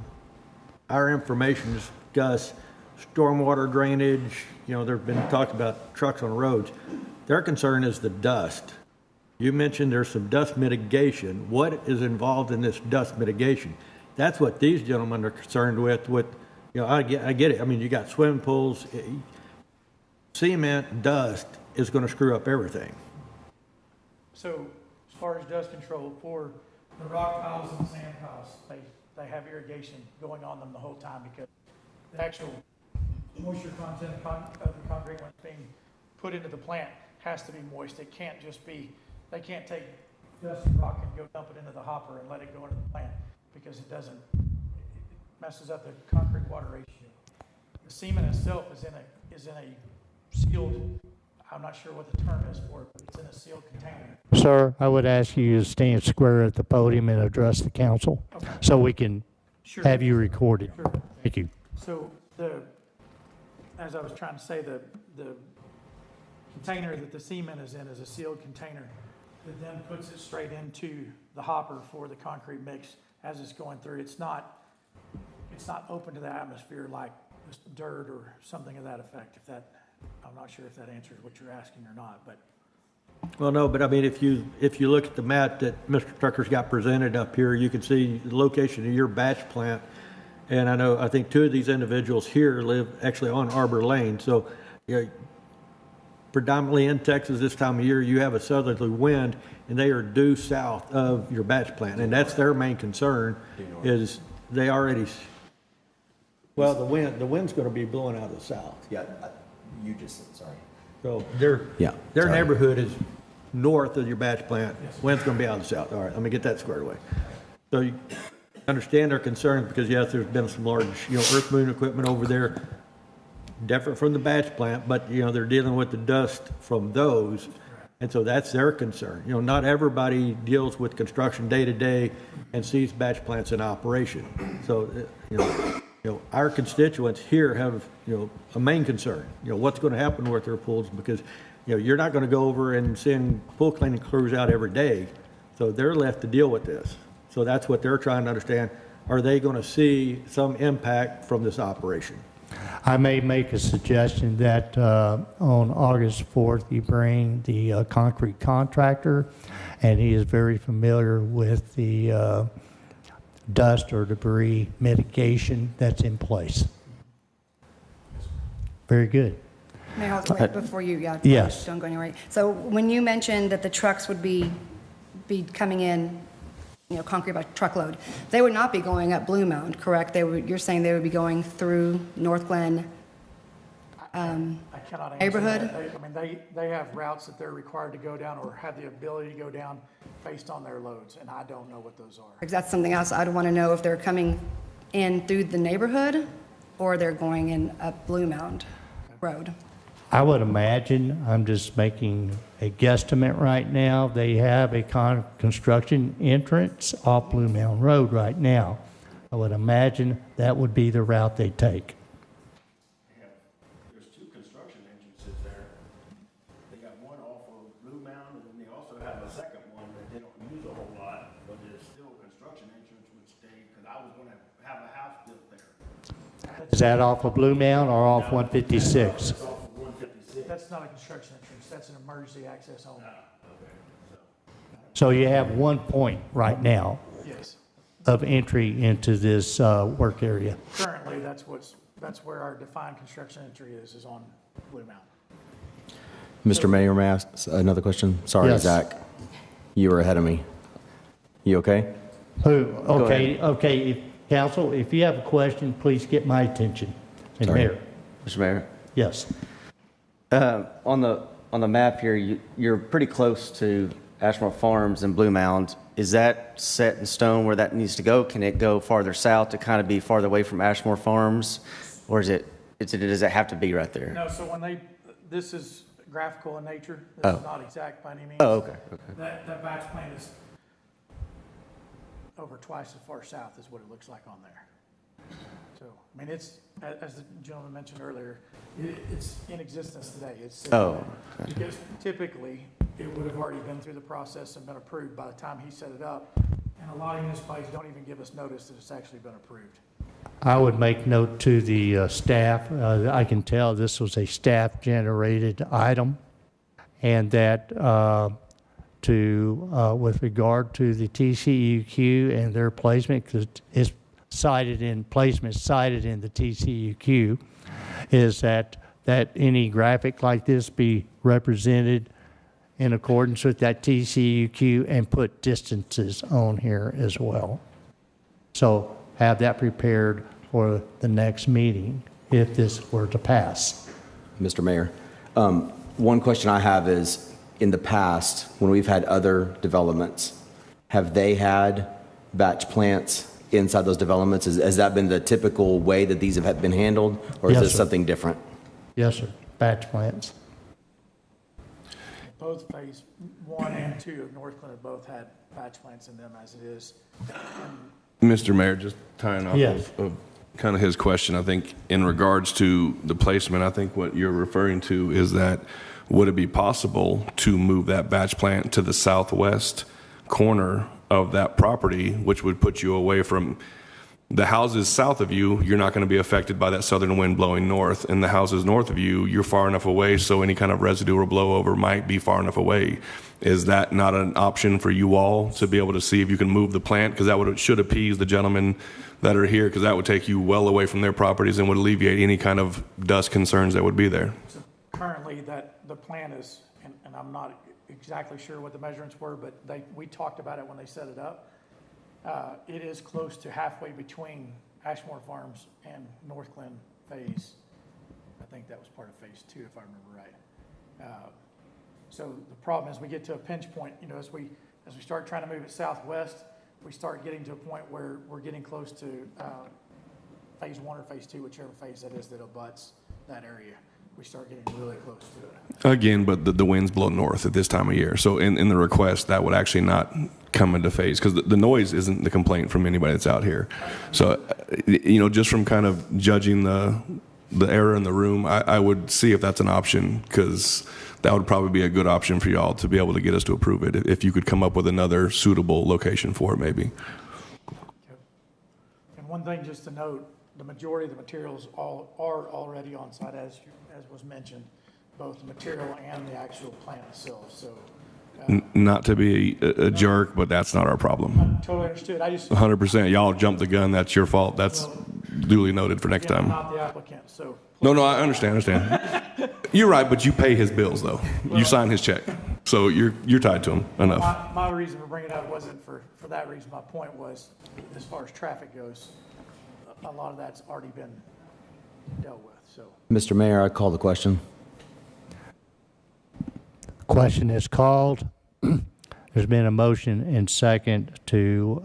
our information discuss stormwater drainage, you know, there've been talked about trucks on roads. Their concern is the dust. You mentioned there's some dust mitigation. What is involved in this dust mitigation? That's what these gentlemen are concerned with, you know, I get it. I mean, you got swimming pools, cement, dust is going to screw up everything. So as far as dust control, for the rock piles and sand piles, they have irrigation going on them the whole time because the actual moisture content of the concrete when it's being put into the plant has to be moist. It can't just be, they can't take dust and rock and go dump it into the hopper and let it go into the plant because it doesn't, it messes up the concrete water ratio. The cement itself is in a sealed, I'm not sure what the term is for it, but it's in a sealed container. Sir, I would ask you to stand square at the podium and address the council so we can Sure. have you recorded. Sure. Thank you. So as I was trying to say, the container that the cement is in is a sealed container that then puts it straight into the hopper for the concrete mix as it's going through. It's not open to the atmosphere like just dirt or something of that effect. I'm not sure if that answers what you're asking or not, but. Well, no, but I mean, if you look at the map that Mr. Tucker's got presented up here, you can see the location of your batch plant. And I think two of these individuals here live actually on Arbor Lane. So, you know, predominantly in Texas this time of year, you have a southerly wind and they are due south of your batch plant. And that's their main concern is they already, well, the wind's going to be blowing out of the south. Yeah, you just, sorry. So their neighborhood is north of your batch plant. Wind's going to be out of the south. All right, let me get that squared away. So you understand their concerns because yes, there's been some large, earth moving equipment over there, different from the batch plant, but they're dealing with the dust from those, and so that's their concern. Not everybody deals with construction day to day and sees batch plants in operation. So our constituents here have a main concern. What's going to happen with their pools because you're not going to go over and send pool cleaning crews out every day, so they're left to deal with this. So that's what they're trying to understand. Are they going to see some impact from this operation? I may make a suggestion that on August 4th, you bring the concrete contractor, and he is very familiar with the dust or debris mitigation that's in place. Very good. May I wait before you, Yes. don't go anywhere. So when you mentioned that the trucks would be coming in, concrete by truckload, they would not be going up Blue Mound, correct? You're saying they would be going through North Glen I cannot answer neighborhood? that. They have routes that they're required to go down or have the ability to go down based on their loads, and I don't know what those are. Because that's something else I'd want to know if they're coming in through the neighborhood or they're going in up Blue Mound Road. I would imagine, I'm just making a guesstimate right now, they have a construction entrance off Blue Mound Road right now. I would imagine that would be the route they take. There's two construction entrances there. They got one off of Blue Mound, and then they also have a second one that they don't use a whole lot, but there's still a construction entrance which because I was going to have a house built there. Is that off of Blue Mound or off 156? That's not a construction entrance, that's an emergency access only. So you have one point right now Yes. of entry into this work area. Currently, that's where our defined construction entry is on Blue Mountain. Mr. Mayor, may I ask another question? Sorry, Yes. Zach. You were ahead of me. You okay? Who, Go okay, council, if you have a question, please get my attention. And Sorry. Mayor, Mr. Mayor, yes. on the map here, you're pretty close to Ashmore Farms and Blue Mound. Is that set in stone where that needs to go? Can it go farther south to kind of be farther away from Ashmore Farms? Or does it have to be right there? No, so this is graphical in nature. This Oh. is not exact by any means. Oh, okay. That batch plant is over twice as far south as what it looks like on there. So, I mean, it's, as the gentleman mentioned earlier, it's in existence today. It's Oh, okay. because typically, it would have already been through the process and been approved by the time he set it up. And a lot of municipalities don't even give us notice that it's actually been approved. I would make note to the staff, I can tell this was a staff-generated item, and that with regard to the TCEQ and their placement, because it's cited in the TCEQ, is that any graphic like this be represented in accordance with that TCEQ and put distances on here as well. So have that prepared for the next meeting if this were to pass. Mr. Mayor, one question I have is, in the past, when we've had other developments, have they had batch plants inside those developments? Has that been the typical way that these have been handled, or is Yes, this sir. something different? Yes, sir, batch plants. Both phase 1 and 2 of Northland have both had batch plants in them as it is. Mr. Mayor, just tying off Yes. of kind of his question, I think in regards to the placement, I think what you're referring to is that would it be possible to move that batch plant to the southwest corner of that property, which would put you away from the houses south of you? You're not going to be affected by that southern wind blowing north, and the houses north of you, you're far enough away so any kind of residue or blowover might be far enough away. Is that not an option for you all to be able to see if you can move the plant? Because that should appease the gentlemen that are here, because that would take you well away from their properties and would alleviate any kind of dust concerns that would be there. So currently, the plan is, and I'm not exactly sure what the measurements were, but we talked about it when they set it up. It is close to halfway between Ashmore Farms and Northland phase. I think that was part of phase 2, if I remember right. So the problem is we get to a pinch point, as we start trying to move it southwest, we start getting to a point where we're getting close to phase 1 or phase 2, whichever phase that is that abuts that area. We start getting really close to it. Again, but the winds blow north at this time of year. So in the request, that would actually not come into phase, because the noise isn't the complaint from anybody that's out here. So, just from kind of judging the error in the room, I would see if that's an option, because that would probably be a good option for y'all to be able to get us to approve it, if you could come up with another suitable location for it, maybe. And one thing just to note, the majority of the materials are already on site, as was mentioned, both the material and the actual plant itself. So, Not to be a jerk, but that's not our problem. totally understood. I just 100%. Y'all jumped the gun. That's your fault. That's duly noted for next again, I'm time. not the applicant, so No, I understand. You're right, but you pay his bills, though. You sign his check. So you're tied to him enough. my reason for bringing it up wasn't for that reason. My point was, as far as traffic goes, a lot of that's already been dealt with. So Mr. Mayor, I call the question. Question is called. There's been a motion and second to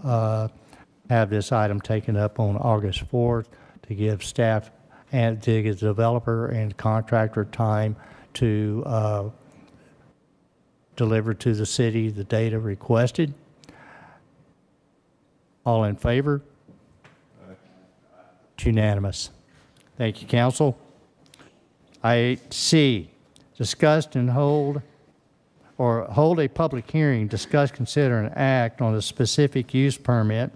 have this item taken up on August 4th to give staff and to give the developer and contractor time to deliver to the city the data requested. All in favor? It's unanimous. Thank you, council. 8C, discussed and hold a public hearing, discuss, consider, and act on a specific use permit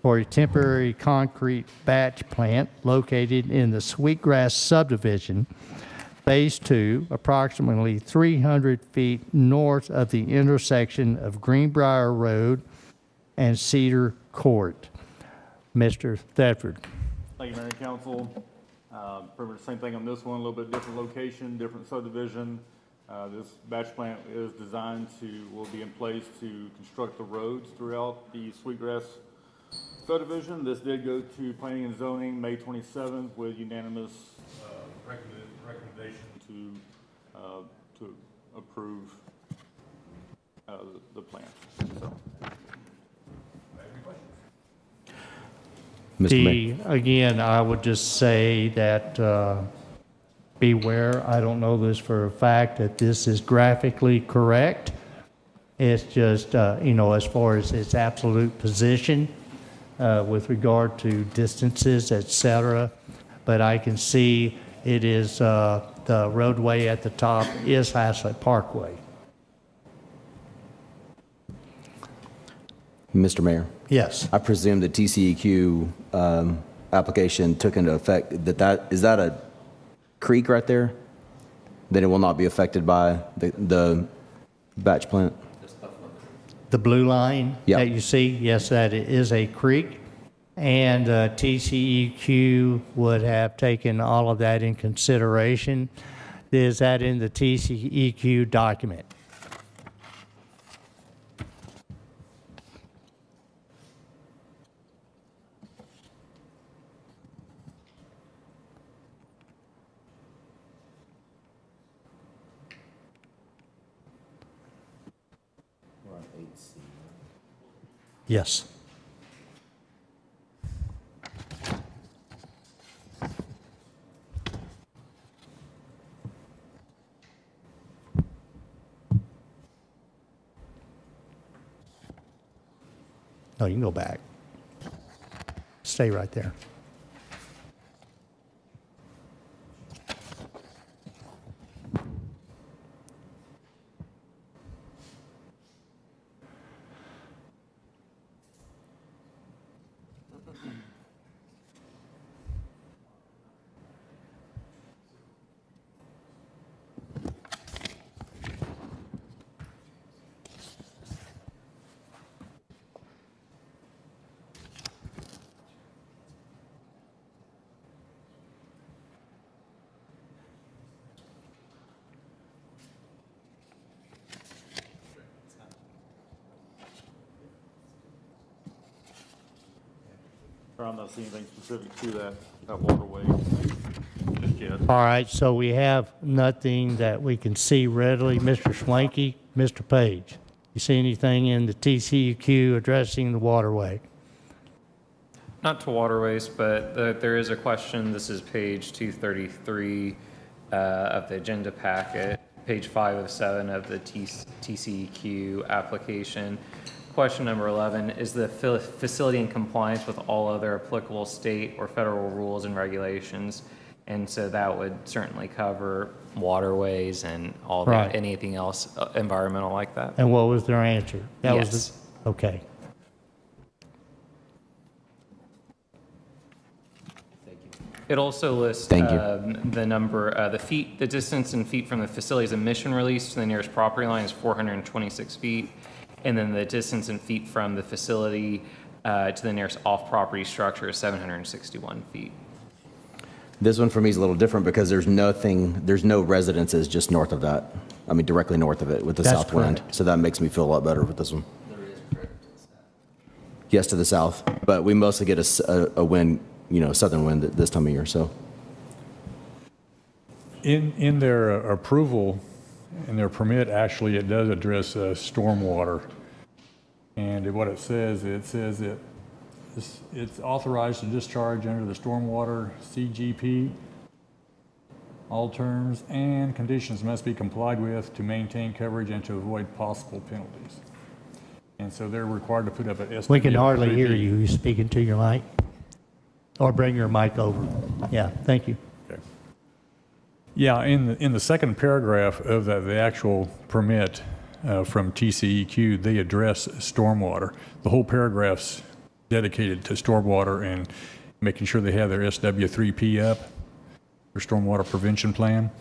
for a temporary concrete batch plant located in the Sweetgrass subdivision, Phase 2, approximately 300 feet north of the intersection of Greenbrier Road and Cedar Court. Mr. Thetford. Thank you, Mayor and Council. Pretty much the same thing on this one, a little bit different location, different subdivision. This batch plant will be in place to construct the roads throughout the Sweetgrass subdivision. This did go to planning and zoning May 27th with unanimous recommendation to approve the plan. So, Mr. Mayor. Again, I would just say that beware, I don't know this for a fact, that this is graphically correct. It's just, as far as its absolute position with regard to distances, et cetera. But I can see it is, the roadway at the top is Haslett Parkway. Mr. Mayor. Yes. I presume the TCEQ application took into effect is that a creek right there? Then it will not be affected by the batch plant? The blue line that you see, yes, that is a creek. And TCEQ would have taken all of that in consideration. Is that in the TCEQ document? Yes. No, you can go back. Stay right there. I'm not seeing anything specific to that waterway just yet. All right, so we have nothing that we can see readily. Mr. Schwanke, Mr. Page, you see anything in the TCEQ addressing the waterway? Not to waterways, but there is a question. This is page 233 of the agenda packet, page 5 of 7 of the TCEQ application. Question number 11, is the facility in compliance with all other applicable state or federal rules and regulations? And so that would certainly cover waterways and all that, anything else environmental like that. And what was their answer? That Yes. was okay. It also lists the number, the distance in feet from the facility's emission release to the nearest property line is 426 feet. And then the distance in feet from the facility to the nearest off-property structure is 761 feet. This one for me is a little different because there's no residences just north of that. I mean, directly north of it with the That's south wind. correct. So that makes me feel a lot better with this one. Yes, to the south, but we mostly get a wind, southern wind this time of year, so. In their approval, in their permit, actually, it does address stormwater. And what it says it's authorized to discharge under the stormwater CGP. All terms and conditions must be complied with to maintain coverage and to avoid possible penalties. And so they're required to put up an SWP. We can hardly hear you. You speaking to your mic? Or bring your mic over. Yeah, thank you. Okay. Yeah, in the second paragraph of the actual permit from TCEQ, they address stormwater. The whole paragraph's dedicated to stormwater and making sure they have their SW3P up, their stormwater prevention plan,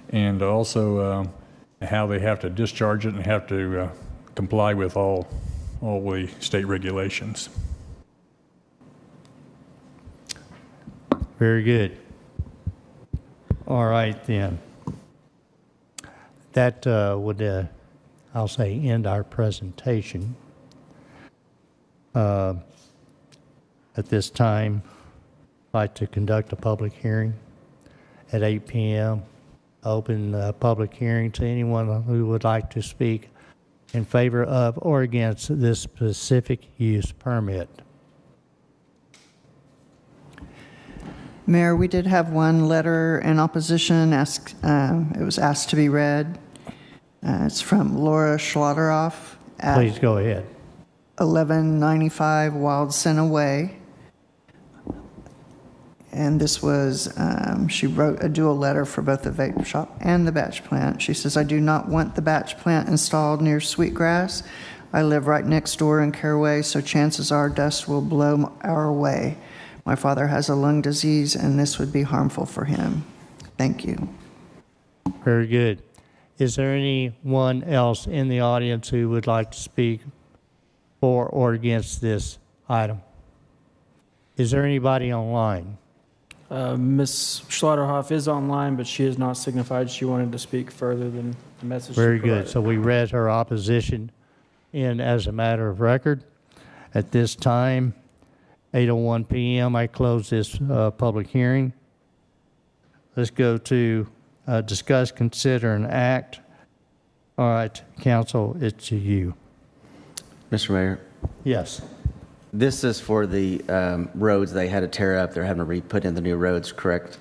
and also how they have to discharge it and have to comply with all the state regulations. Very good. All right, then. That would, I'll say, end our presentation. At this time, I'd like to conduct a public hearing at 8 p.m. Open the public hearing to anyone who would like to speak in favor of or against this specific use permit. Mayor, we did have one letter in opposition. It was asked to be read. It's from Laura Schlotteroff at Please go ahead. 1195 Wild Senna Way. And this was, she wrote a dual letter for both the vape shop and the batch plant. She says, I do not want the batch plant installed near Sweetgrass. I live right next door in Caraway, so chances are dust will blow our way. My father has a lung disease, and this would be harmful for him. Thank you. Very good. Is there anyone else in the audience who would like to speak for or against this item? Is there anybody online? Ms. Schlotterhoff is online, but she has not signified she wanted to speak further than the message she Very good. provided. So we read her opposition in as a matter of record. At this time, 8:01 p.m., I close this public hearing. Let's go to discuss, consider, and act. All right, council, it's to you. Mr. Mayor, Yes. this is for the roads they had to tear up. They're having to re-put in the new roads, correct?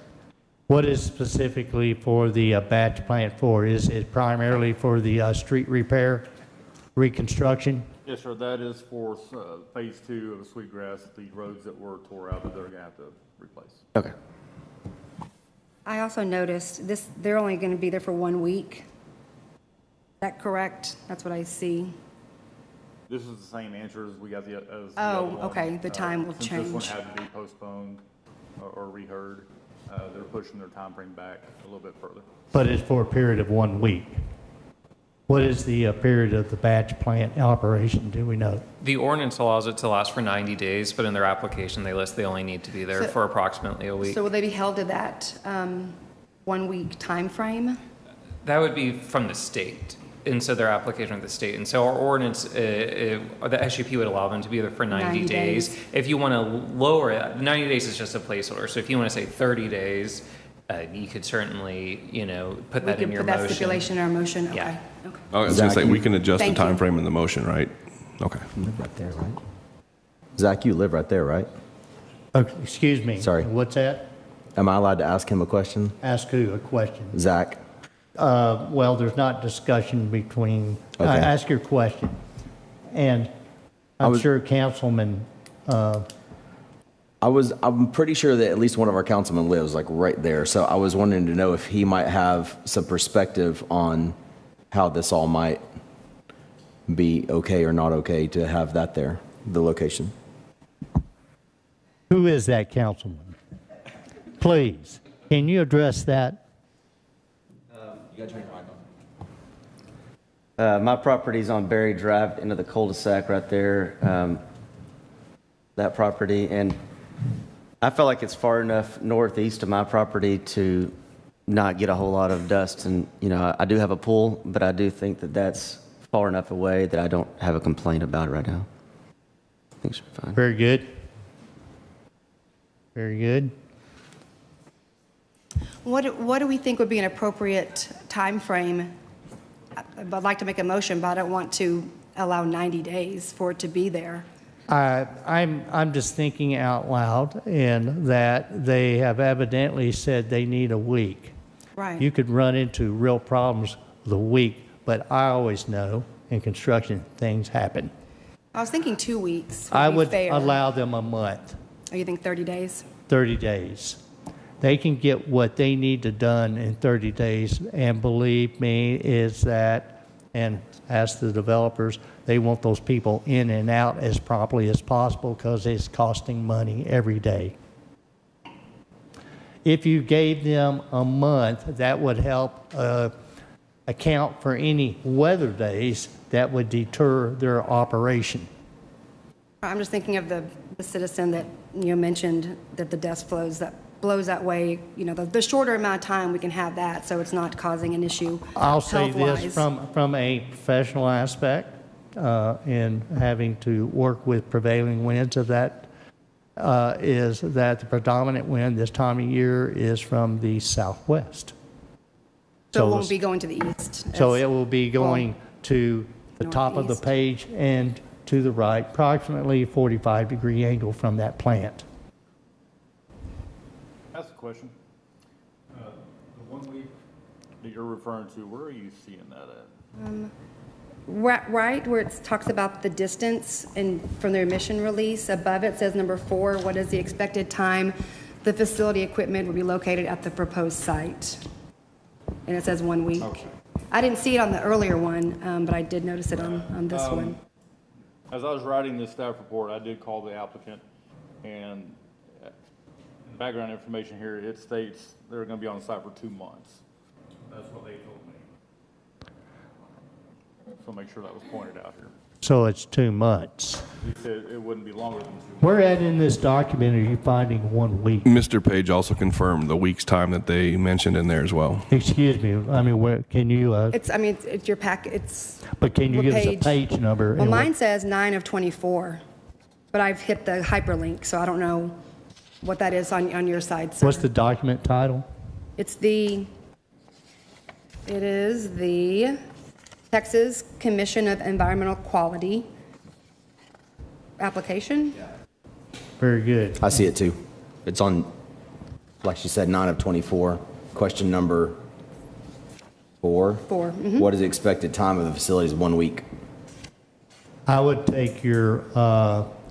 What is specifically for the batch plant for? Is it primarily for the street repair, reconstruction? Yes, sir, that is for phase 2 of Sweetgrass, the roads that were tore out that they're gonna have to replace. Okay. I also noticed this, they're only going to be there for 1 week. Is that correct? That's what I see. This is the same answer as we got as the Oh, other one. okay, the time will Since this one change. had to be postponed or reheard, they're pushing their time frame back a little bit further. But it's for a period of 1 week. What is the period of the batch plant operation, do we know? The ordinance allows it to last for 90 days, but in their application, they list they only need to be there So- for approximately a week. So will they be held to that 1 week time frame? That would be from the state, and so their application with the state. And so our ordinance, the SUP would allow them to be there for 90 days. If you want to lower it, 90 days is just a placeholder. So if you want to say 30 days, you could certainly, put that in your motion. We could put that stipulation in our motion? Okay. Yeah. Okay. I was going to say, we can adjust the Thank you. time frame in the motion, right? Okay. Right there, right? Zach, you live right there, right? Excuse me. Sorry. What's that? Am I allowed to ask him a question? Ask who a question? Zach? Well, there's not discussion between, Okay. ask your question. And I'm sure Councilman, I'm pretty sure that at least one of our councilmen lives like right there. So I was wanting to know if he might have some perspective on how this all might be okay or not okay to have that there, the location. who is that councilman? Please, can you address that? You gotta turn your mic on. My property's on Berry Drive into the cul-de-sac right there. That property, and I feel like it's far enough northeast of my property to not get a whole lot of dust. And, I do have a pool, but I do think that that's far enough away that I don't have a complaint about it right now. I think it should be fine. Very good. Very good. What do we think would be an appropriate time frame? I'd like to make a motion, but I don't want to allow 90 days for it to be there. I'm just thinking out loud in that they have evidently said they need a week. Right. You could run into real problems with a week, but I always know in construction things happen. I was thinking 2 weeks I would be would fair. allow them a month, Oh, you think 30 days? 30 days. They can get what they need to done in 30 days, and believe me, is that, and ask the developers, they want those people in and out as promptly as possible because it's costing money every day. If you gave them a month, that would help account for any weather days that would deter their operation. I'm just thinking of the citizen that you mentioned that the dust flows that blows that way, the shorter amount of time we can have that, so it's not causing an issue I'll say this health-wise. from a professional aspect, in having to work with prevailing winds of that, is that the predominant wind this time of year is from the southwest. So it won't be going to the east. So as- it will be going to the top of the northeast. page and to the right, approximately 45-degree angle from that plant. Ask a question. The 1 week that you're referring to, where are you seeing that at? Right where it talks about the distance and from their emission release, above it says number 4, what is the expected time the facility equipment will be located at the proposed site? And it says 1 week. Okay. I didn't see it on the earlier one, but I did notice it on this one. As I was writing this staff report, I did call the applicant, and background information here, it states they're going to be on site for 2 months. That's what they told me. So make sure that was pointed out here. So it's 2 months. He said it wouldn't be longer than 2 months. Where at in this document are you finding 1 week? Mr. Page also confirmed the week's time that they mentioned in there as well. Excuse me, I mean, where, can you, It's your pack, it's, but can you what give us a page? page number? well, and what- mine says 9 of 24, but I've hit the hyperlink, so I don't know what that is on your side, sir. What's the document title? It is the Texas Commission of Environmental Quality application. Very good. I see it too. It's on, like she said, 9 of 24. Question number 4. 4. Mhm. What is the expected time of the facilities? 1 week. I would take your,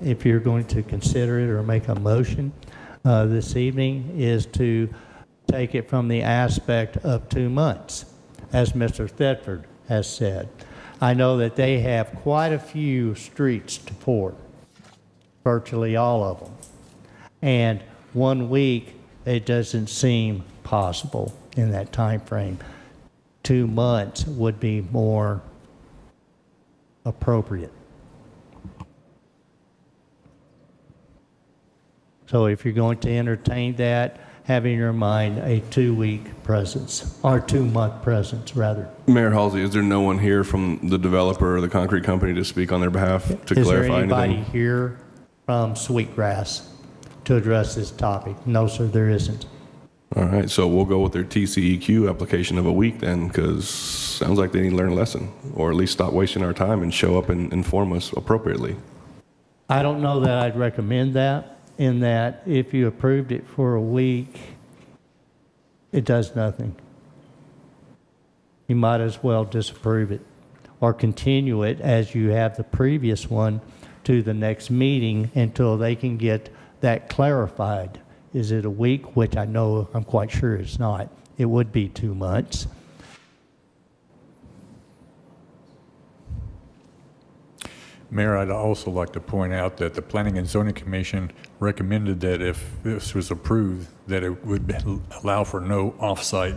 if you're going to consider it or make a motion this evening, is to take it from the aspect of 2 months, as Mr. Thetford has said. I know that they have quite a few streets to pour, virtually all of them. And 1 week, it doesn't seem possible in that time frame. 2 months would be more appropriate. So if you're going to entertain that, have in your mind a 2-week presence, or 2-month presence, rather. Mayor Halsey, is there no one here from the developer or the concrete company to speak on their behalf to Is there clarify anybody anything? here from Sweetgrass to address this topic? No, sir, there isn't. All right, so we'll go with their TCEQ application of a week then, because sounds like they need to learn a lesson, or at least stop wasting our time and show up and inform us appropriately. I don't know that I'd recommend that, in that if you approved it for a week, it does nothing. You might as well disapprove it or continue it as you have the previous one to the next meeting until they can get that clarified. Is it a week? Which I know, I'm quite sure it's not. It would be 2 months. Mayor, I'd also like to point out that the Planning and Zoning Commission recommended that if this was approved, that it would allow for no off-site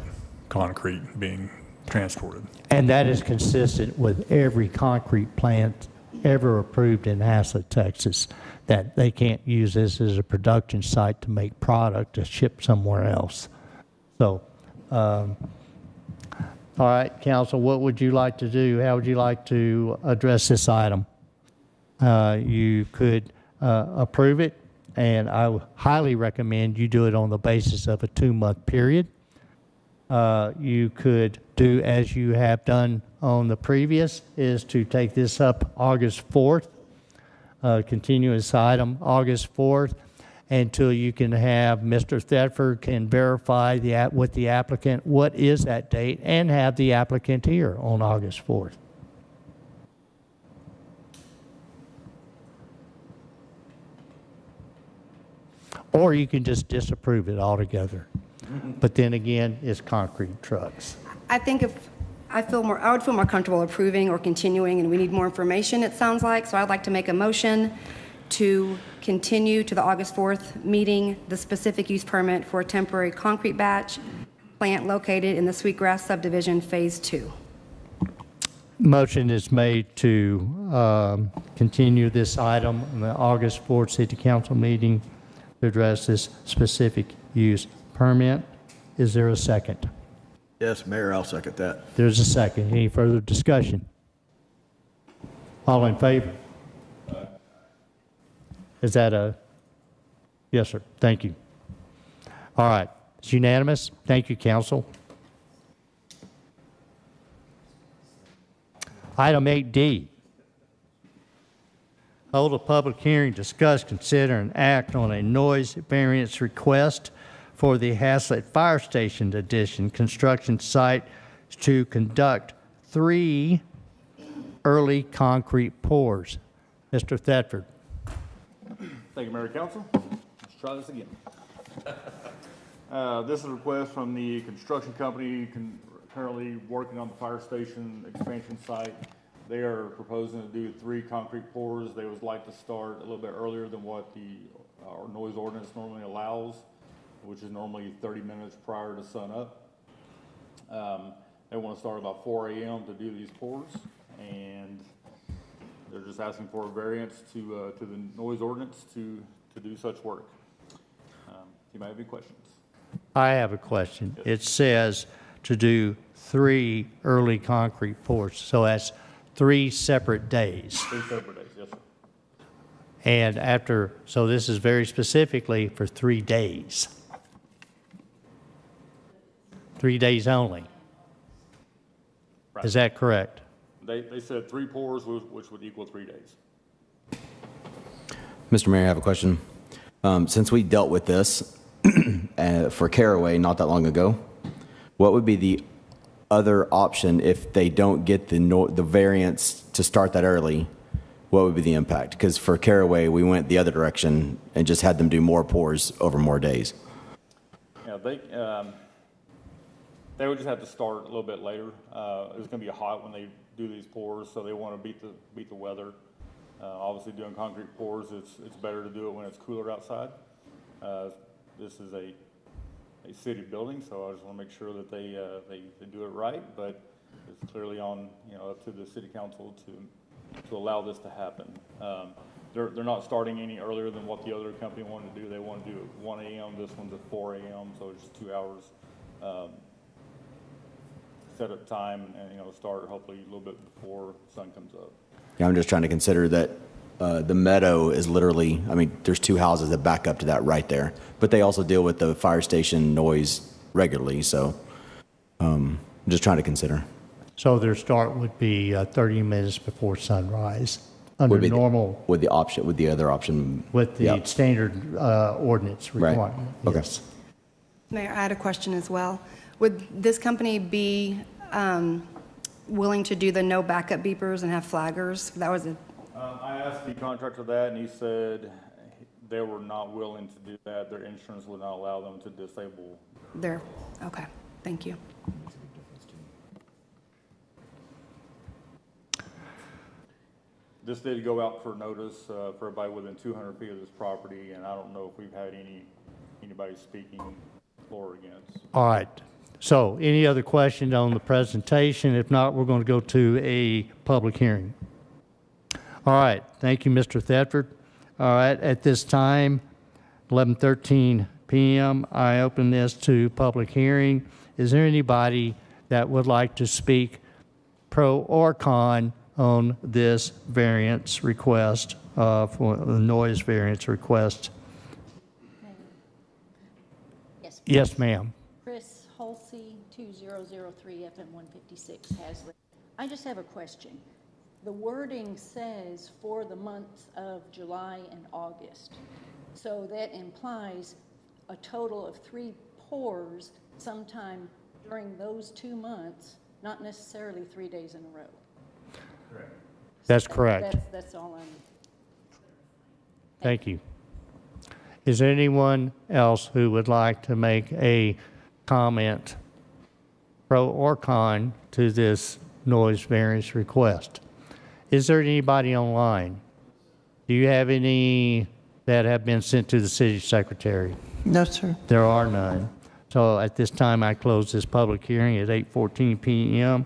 concrete being transported. And that is consistent with every concrete plant ever approved in Haslett, Texas, that they can't use this as a production site to make product to ship somewhere else. So, all right, council, what would you like to do? How would you like to address this item? You could approve it, and I would highly recommend you do it on the basis of a 2-month period. You could do as you have done on the previous, is to take this up August 4th, continue this item August 4th, until you can have Mr. Thetford can verify with the applicant what is that date, and have the applicant here on August 4th. Or you can just disapprove it altogether. But then again, it's concrete trucks. I think I would feel more comfortable approving or continuing, and we need more information, it sounds like. So I'd like to make a motion to continue to the August 4th meeting the specific use permit for a temporary concrete batch plant located in the Sweetgrass subdivision, Phase 2. Motion is made to continue this item in the August 4th City Council meeting to address this specific use permit. Is there a second? Yes, Mayor, I'll second that. There's a second. Any further discussion? All in favor? Is that a, yes, sir. Thank you. All right. It's unanimous. Thank you, council. Item 8D. Hold a public hearing, discuss, consider, and act on a noise variance request for the Haslett Fire Station addition construction site to conduct 3 early concrete pours. Mr. Thetford. Thank you, Mayor and Council. Let's try this again. This is a request from the construction company currently working on the fire station expansion site. They are proposing to do 3 concrete pours. They would like to start a little bit earlier than what our noise ordinance normally allows, which is normally 30 minutes prior to sun up. They want to start about 4 a.m. to do these pours, and they're just asking for a variance to the noise ordinance to do such work. You might have any questions? I have a question. It says to do 3 early concrete pours, so that's 3 separate days. 3 separate days, yes, sir. And after, so this is very specifically for 3 days. 3 days only. Right. Is that correct? They said 3 pours, which would equal 3 days. Mr. Mayor, I have a question. Since we dealt with this for Caraway not that long ago, what would be the other option if they don't get the variance to start that early? What would be the impact? Because for Caraway, we went the other direction and just had them do more pours over more days. Yeah, they would just have to start a little bit later. It's going to be hot when they do these pours, so they want to beat the weather. Obviously, doing concrete pours, it's better to do it when it's cooler outside. This is a city building, so I just want to make sure that they do it right. But it's clearly on up to the city council to allow this to happen. They're not starting any earlier than what the other company wanted to do. They want to do it 1 a.m. This one's at 4 a.m. So it's 2 hours set up time and start hopefully a little bit before sun comes up. Yeah, I'm just trying to consider that the meadow is literally, I mean, there's 2 houses that back up to that right there, but they also deal with the fire station noise regularly, so I'm just trying to consider. So their start would be 30 minutes before sunrise under normal. With the other option. With the standard ordinance requirement. Right. Okay. Yes. Mayor, I had a question as well. Would this company be willing to do the no backup beepers and have flaggers? That was I asked the contractor that, and he said they were not willing to do that. Their insurance would not allow them to disable. Okay, thank you. This did go out for notice for everybody within 200 feet of this property, and I don't know if we've had anybody speaking for or against. All right. So any other questions on the presentation? If not, we're going to go to a public hearing. All right. Thank you, Mr. Thetford. All right. At this time, 11:13 p.m., I open this to public hearing. Is there anybody that would like to speak pro or con on this variance request for the noise variance request? Yes. Yes, ma'am. Chris Holsey, 2003 FM 156 Haslett. I just have a question. The wording says for the months of July and August. So that implies a total of 3 pours sometime during those 2 months, not necessarily 3 days in a row. Correct. That's correct. That's all I'm... Thank you. Is there anyone else who would like to make a comment, pro or con, to this noise variance request? Is there anybody online? Do you have any that have been sent to the city secretary? No, sir. There are none. So at this time, I close this public hearing at 8:14 p.m.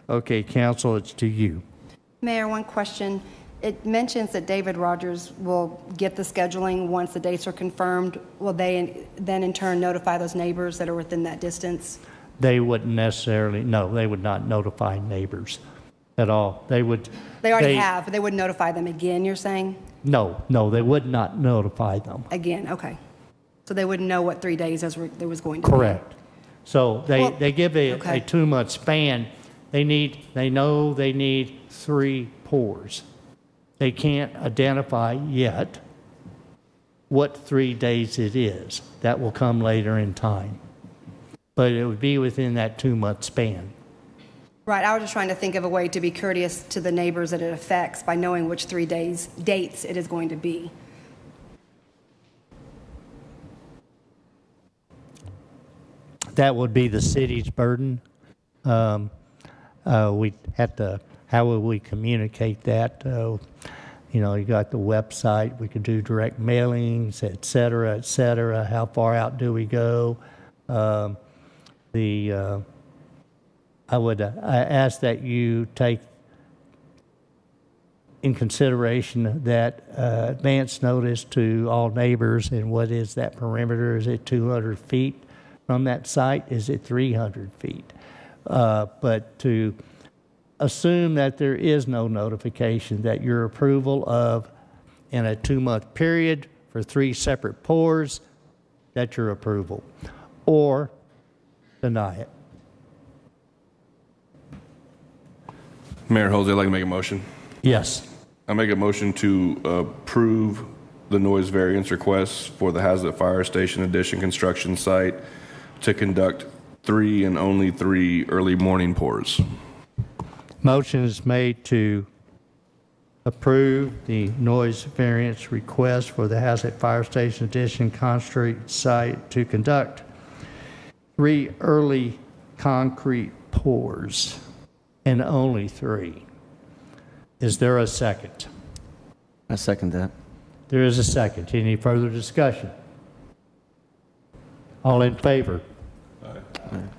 Okay, council, it's to you. Mayor, one question. It mentions that David Rogers will get the scheduling once the dates are confirmed. Will they then in turn notify those neighbors that are within that distance? They wouldn't necessarily, no, they would not notify neighbors at all. They would. They already have, but they wouldn't notify them again, you're saying? No, they would not notify them. Again, okay. So they wouldn't know what 3 days there was going to be? Correct. So Well, they give a okay. 2-month span. They know they need 3 pours. They can't identify yet what 3 days it is. That will come later in time. But it would be within that 2-month span. Right, I was just trying to think of a way to be courteous to the neighbors that it affects by knowing which 3 dates it is going to be. That would be the city's burden. We have to, how will we communicate that? You got the website, we could do direct mailings, et cetera, et cetera. How far out do we go? I ask that you take in consideration that advance notice to all neighbors, and what is that perimeter? Is it 200 feet from that site? Is it 300 feet? But to assume that there is no notification, that your approval of, in a 2-month period for 3 separate pours, that's your approval, or deny it. Mayor Halsey, I'd like to make a motion. Yes. I make a motion to approve the noise variance requests for the Hazlet Fire Station Addition construction site to conduct 3 and only 3 early morning pours. Motion is made to approve the noise variance request for the Hazlet Fire Station Addition concrete site to conduct 3 early concrete pours, and only 3. Is there a second? I second that. There is a second. Any further discussion? All in favor? Aye.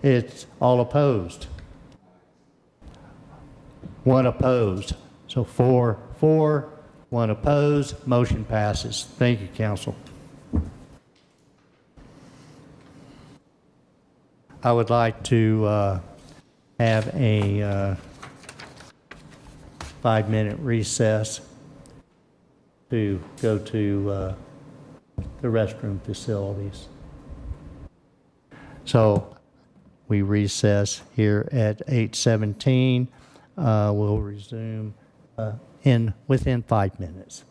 It's all opposed. 1 opposed. So 4, 1 opposed. Motion passes. Thank you, council. I would like to have a 5-minute recess to go to the restroom facilities. So we recess here at 8:17. We'll resume within 5 minutes.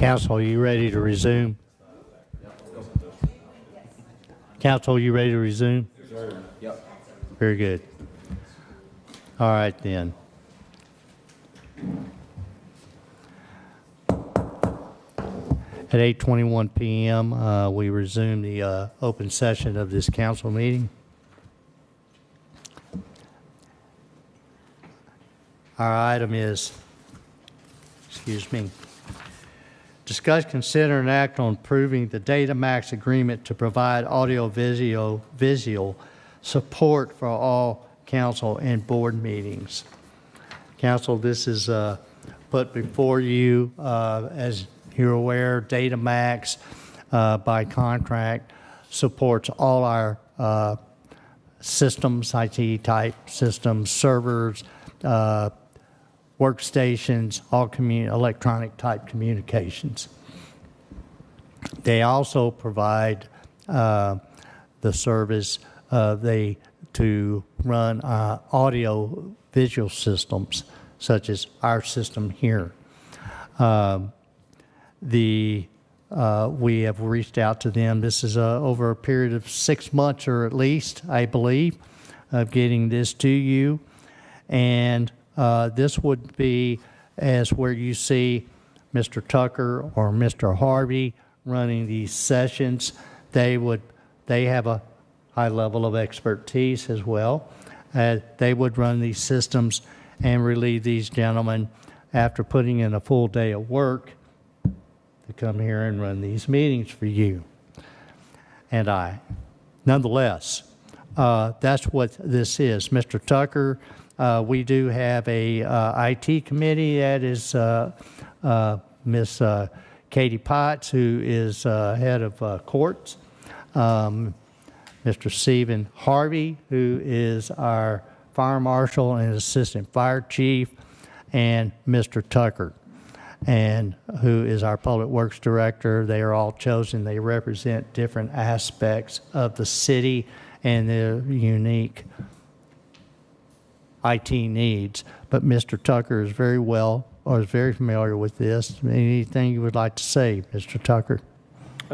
Council, are you ready to resume? Council, are you ready to resume? Yep. Very good. All right, then. At 8:21 p.m., we resume the open session of this council meeting. Our item is, discuss, consider, and act on approving the Datamax agreement to provide audio-visual support for all council and board meetings. Council, this is put before you. As you're aware, Datamax, by contract, supports all our systems, IT-type systems, servers, workstations, all electronic-type communications. They also provide the service to run audio-visual systems, such as our system here. We have reached out to them. This is over a period of 6 months, or at least, I believe, of getting this to you. And this would be as where you see Mr. Tucker or Mr. Harvey running these sessions. They have a high level of expertise as well. They would run these systems and relieve these gentlemen after putting in a full day of work to come here and run these meetings for you and I. Nonetheless, that's what this is. Mr. Tucker, we do have a IT committee that is Miss Katie Potts, who is head of courts, Mr. Stephen Harvey, who is our fire marshal and assistant fire chief, and Mr. Tucker, and who is our public works director. They are all chosen. They represent different aspects of the city and their unique IT needs. But Mr. Tucker is very familiar with this. Anything you would like to say, Mr. Tucker?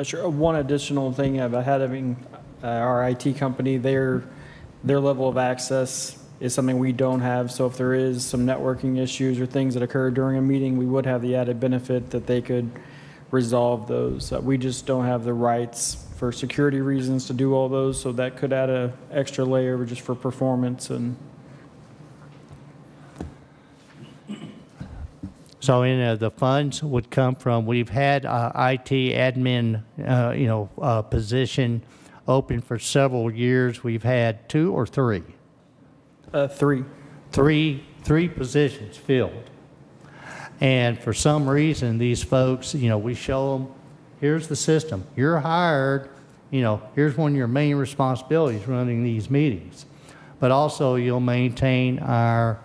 Sure. One additional thing about having our IT company, their level of access is something we don't have. So if there is some networking issues or things that occur during a meeting, we would have the added benefit that they could resolve those. We just don't have the rights for security reasons to do all those, so that could add an extra layer just for performance. And so the funds would come from, we've had IT admin position open for several years. We've had 2 or 3? 3. Three positions filled. And for some reason, these folks, we show them, here's the system. You're hired, here's one of your main responsibilities, running these meetings. But also you'll maintain our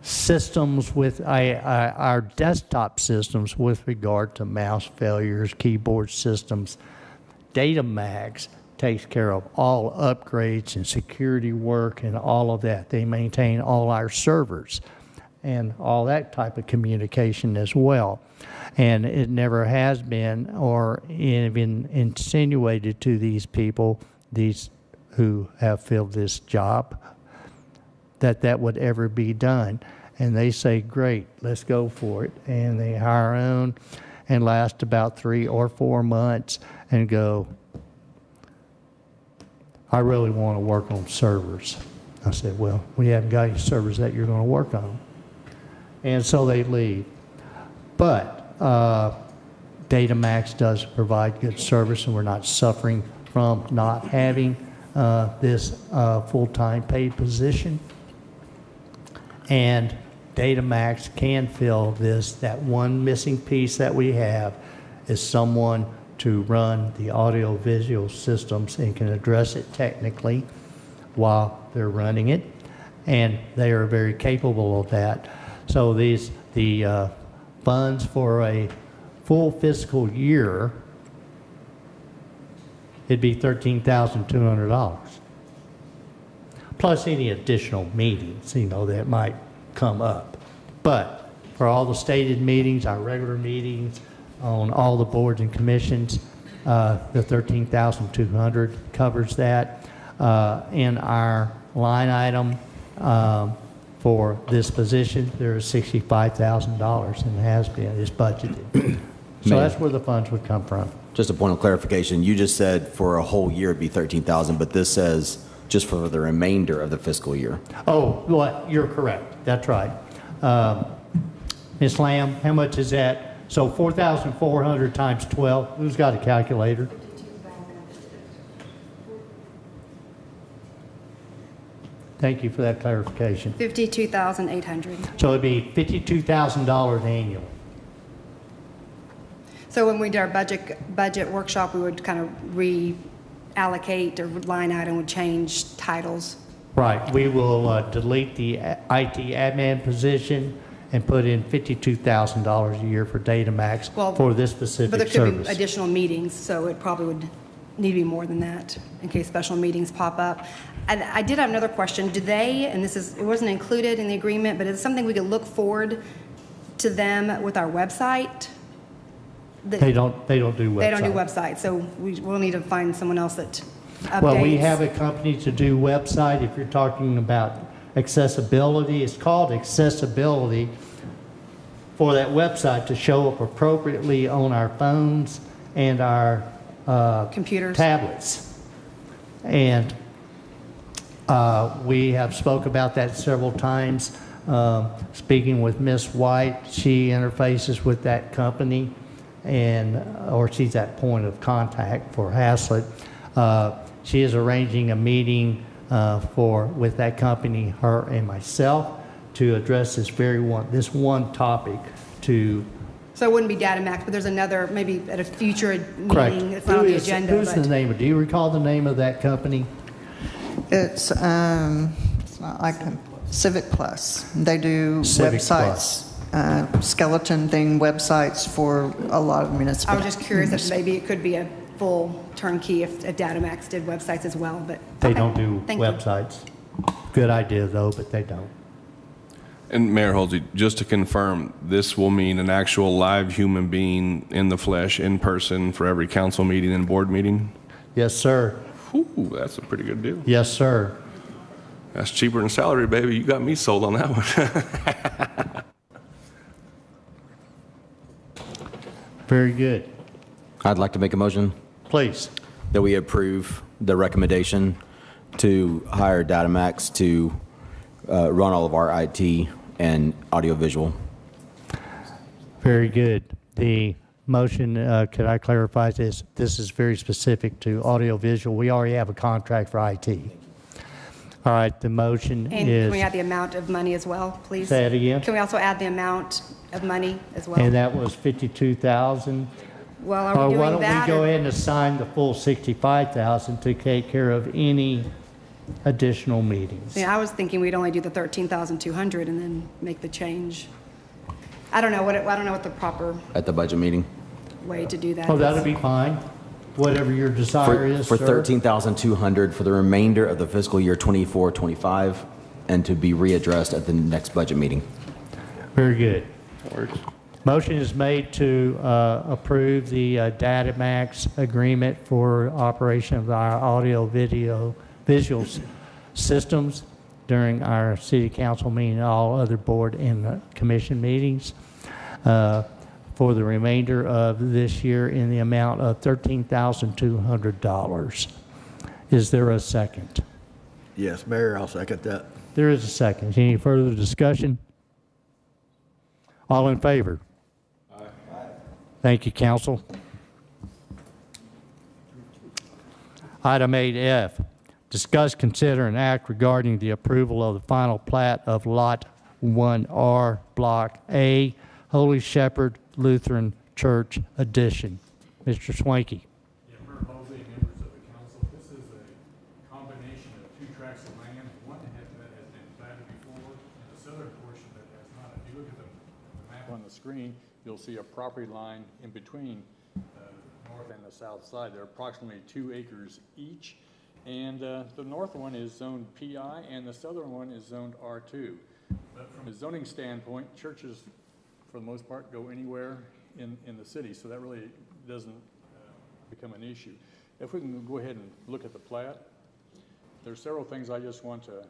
systems with our desktop systems with regard to mouse failures, keyboard systems. Datamax takes care of all upgrades and security work and all of that. They maintain all our servers and all that type of communication as well. And it never has been or even insinuated to these people, these who have filled this job, that would ever be done. And they say, great, let's go for it. And they hire on and last about 3 or 4 months and go, I really want to work on servers. I said, well, we haven't got any servers that you're going to work on. And so they leave. But Datamax does provide good service, and we're not suffering from not having this full-time paid position. And Datamax can fill that one missing piece that we have is someone to run the audio-visual systems and can address it technically while they're running it, and they are very capable of that. So the funds for a full fiscal year, it'd be $13,200, plus any additional meetings that might come up. But for all the stated meetings, our regular meetings, on all the boards and commissions. The 13,200 covers that. In our line item for this position, there is $65,000 and has been, is budgeted. So that's where the funds would come from. Just a point of clarification, you just said for a whole year it'd be 13,000, but this says just for the remainder of the fiscal year. Oh, well, you're correct. That's right. Ms. Lamb, how much is that? So 4,400 times 12. Who's got a calculator? Thank you for that clarification. 52,800. So it'd be $52,000 annually. So when we did our budget workshop, we would kind of reallocate, or line item would change titles. Right. We will delete the IT admin position and put in $52,000 a year for Datamax for this specific But there could service. be additional meetings, so it probably would need to be more than that in case special meetings pop up. And I did have another question. Do they, and it wasn't included in the agreement, but is it something we could look forward to them with our website? They don't do websites. They don't do websites, so we'll need to find someone else that updates. Well, we have a company to do website. If you're talking about accessibility, it's called accessibility, for that website to show up appropriately on our phones and our computers, tablets. And we have spoke about that several times. Speaking with Miss White, she interfaces with that company, or she's that point of contact for Haslett. She is arranging a meeting with that company, her and myself, to address this one topic. So it wouldn't be Datamax, but there's another, maybe at a future correct. meeting. It's not on the agenda. Who's the name? Do you recall the name of that company? It's not like Civic Plus. They do Civic websites, skeleton thing websites for a lot of I municipalities. was just curious if maybe it could be a full turnkey if Datamax did websites as well, but. They okay. don't do Thank you. websites. Good idea, though, but they don't. And Mayor Holsey, just to confirm, this will mean an actual live human being in the flesh, in person, for every council meeting and board meeting? Yes, sir. Ooh, that's a pretty good deal. Yes, sir. That's cheaper than salary, baby. You got me sold on that one. Very good. I'd like to make a motion Please. that we approve the recommendation to hire Datamax to run all of our IT and audiovisual. Very good. The motion, could I clarify this? This is very specific to audiovisual. We already have a contract for IT. All right, the motion And is. can we add the amount of money as well, please? Say it again? Can we also add the amount of money as well? And that was 52,000. Well, are we Why doing don't that? we go or- ahead and assign the full 65,000 to take care of any additional meetings? Yeah, I was thinking we'd only do the 13,200 and then make the change. I don't know what the proper At the budget meeting. way to do that Oh, is. that'll be fine. Whatever your desire is, For sir. 13,200 for the remainder of the fiscal year 24-25, and to be readdressed at the next budget meeting. Very good. Motion is made to approve the Datamax agreement for operation of our audio visual systems during our city council meeting and all other board and commission meetings for the remainder of this year in the amount of $13,200. Is there a second? Yes, Mayor, I'll second that. There is a second. Any further discussion? All in favor? Aye. Thank you, council. Item 8F, discuss, consider, and act regarding the approval of the final plat of Lot 1R, Block A, Holy Shepherd Lutheran Church Addition. Mr. Swanky. Yeah, Mayor Halsey, members of the council, this is a combination of two tracts of land. One that has been platted before, and the southern portion that has not. If you look at the map on the screen, you'll see a property line in between the north and the south side. They're approximately 2 acres each, and the north one is zoned PI, and the southern one is zoned R2. But from a zoning standpoint, churches for the most part, go anywhere in the city, so that really doesn't become an issue. If we can go ahead and look at the plat, there's several things I just want to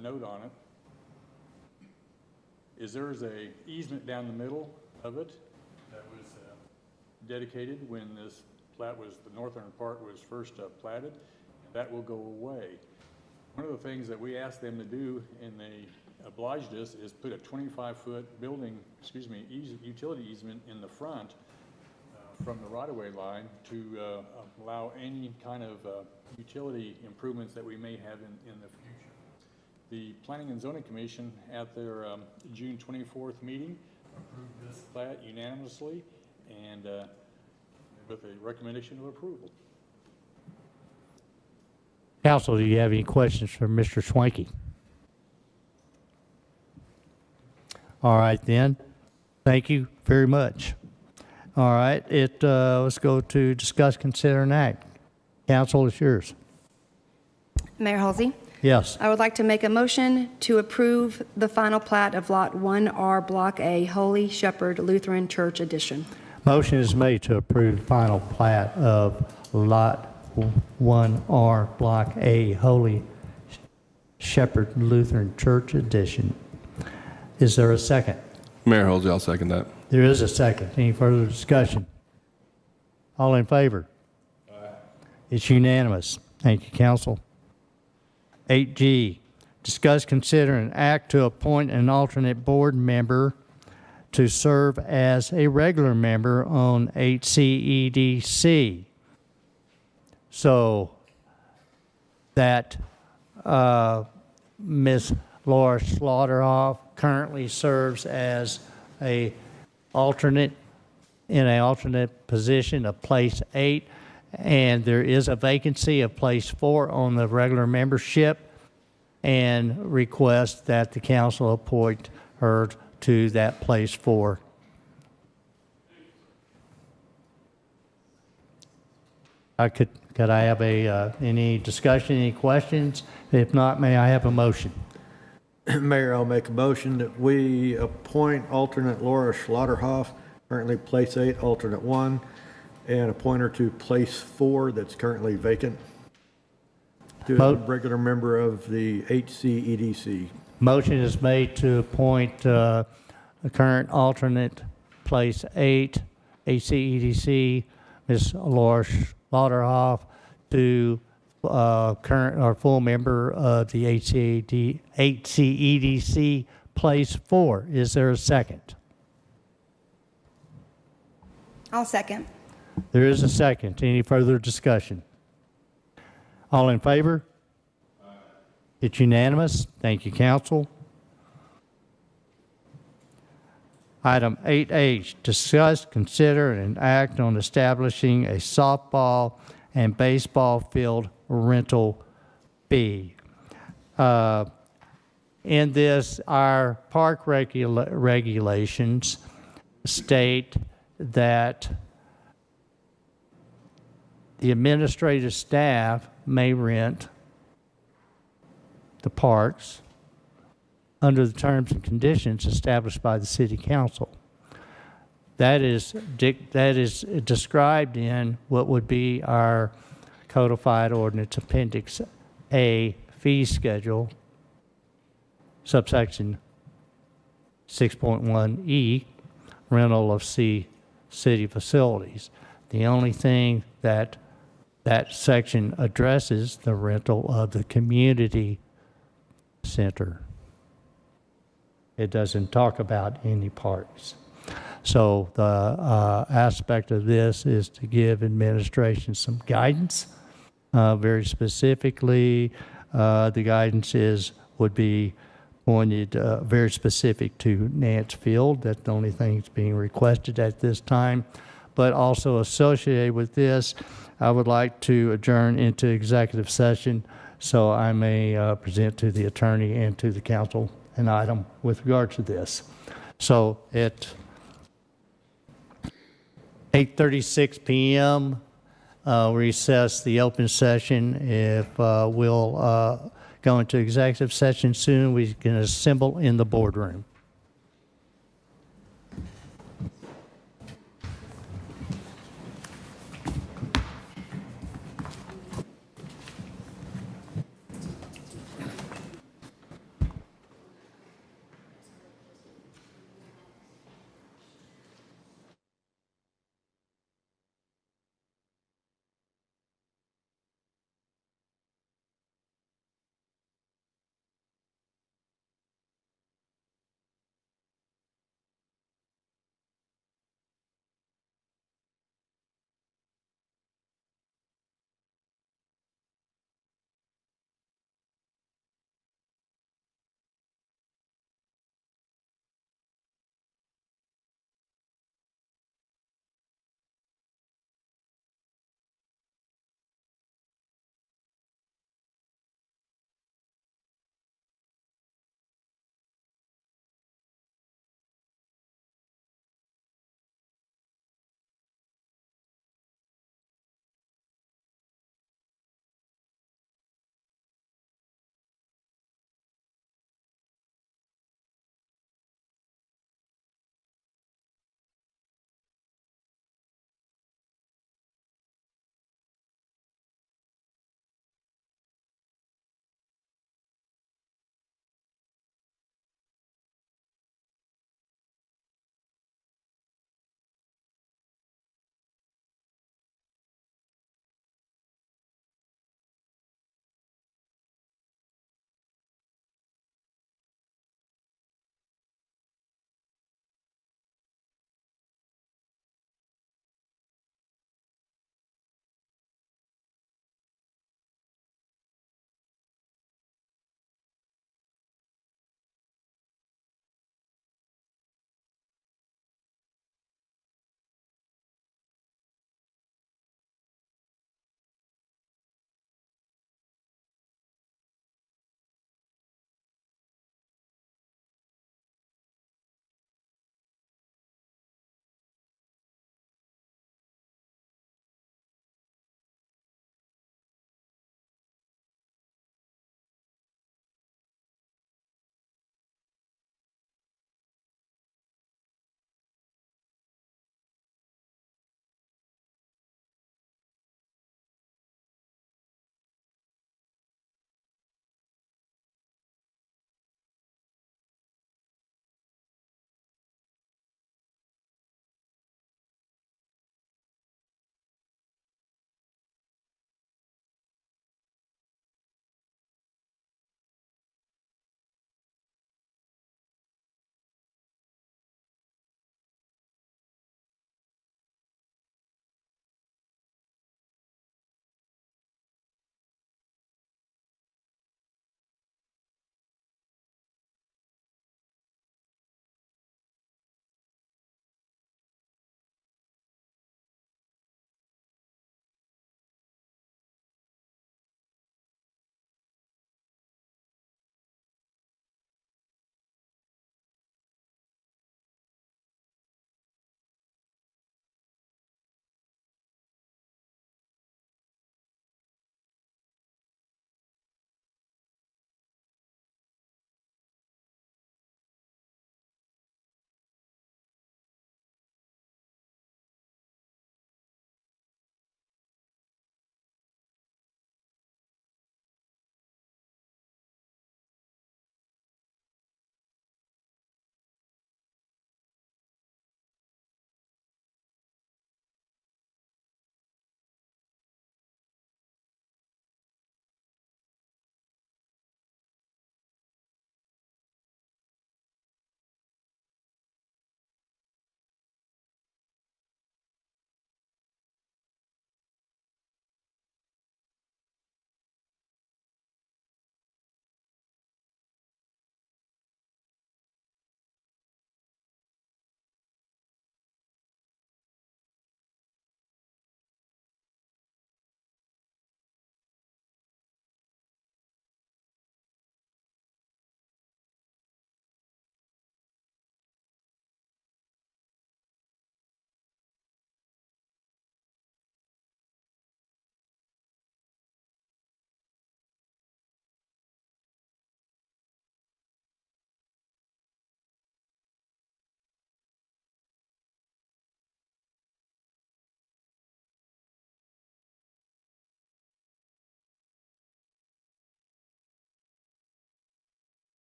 note on it. There's a easement down the middle of it that was dedicated when this plat was, the northern part was first platted. That will go away. One of the things that we asked them to do, and they obliged us, is put a 25-foot utility easement in the front from the right-of-way line to allow any kind of utility improvements that we may have in the future. The Planning and Zoning Commission at their June 24th meeting approved this plat unanimously and with a recommendation of approval. Council, do you have any questions for Mr. Swanky? All right, then. Thank you very much. All right, let's go to discuss, consider, and act. Council is yours. Mayor Halsey? Yes. I would like to make a motion to approve the final plat of Lot 1R Block A, Holy Shepherd Lutheran Church Edition. Motion is made to approve final plat of Lot 1R Block A, Holy Shepherd Lutheran Church Edition. Is there a second? Mayor Halsey, I'll second that. There is a second. Any further discussion? All in favor? Aye. It's unanimous. Thank you, Council. 8G, discuss, consider, and act to appoint an alternate board member to serve as a regular member on HCEDC. So that Ms. Laura Slaughterhoff currently serves as in an alternate position of place 8, and there is a vacancy of place 4 on the regular membership, and request that the council appoint her to that place 4. Could I have any discussion, any questions? If not, may I have a motion? Mayor, I'll make a motion that we appoint alternate Laura Schlotterhoff, currently place 8, alternate 1, and appoint her to place 4 that's currently vacant, to a regular member of the HCEDC. Motion is made to appoint the current alternate place 8, HCEDC, Ms. Laura Schlotterhoff, to current or full member of the HCEDC place 4. Is there a second? I'll second. There is a second. Any further discussion? All in favor? Aye. It's unanimous. Thank you, Council. Item 8H, discuss, consider, and act on establishing a softball and baseball field rental fee. In this, our park regulations state that the administrative staff may rent the parks under the terms and conditions established by the City Council. That is described in what would be our codified ordinance Appendix A fee schedule, subsection 6.1E, rental of city facilities. The only thing that section addresses the rental of the community center. It doesn't talk about any parks. So the aspect of this is to give administration some guidance. Very specifically, the guidance would be pointed very specific to Nance Field. That's the only thing that's being requested at this time. But also associated with this, I would like to adjourn into executive session so I may present to the attorney and to the council an item with regard to this. So at 8:36 p.m., recess the open session. If we'll go into executive session soon, we can assemble in the boardroom.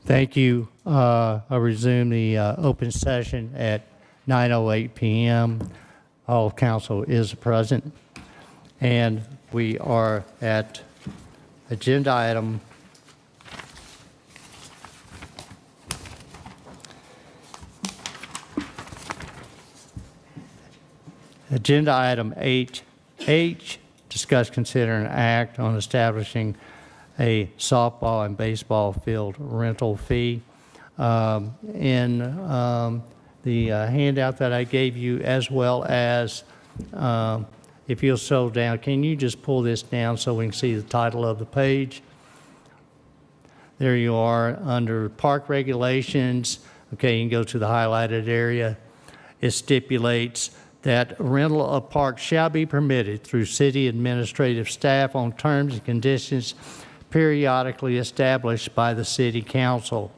Thank you. I'll resume the open session at 9:08 p.m. All council is present. And we are at agenda item H, discuss, consider, and act on establishing a softball and baseball field rental fee. In the handout that I gave you, as well as if you'll slow down, can you just pull this down so we can see the title of the page? There you are under park regulations. Okay, you can go to the highlighted area. It stipulates that rental of parks shall be permitted through city administrative staff on terms and conditions periodically established by the city council.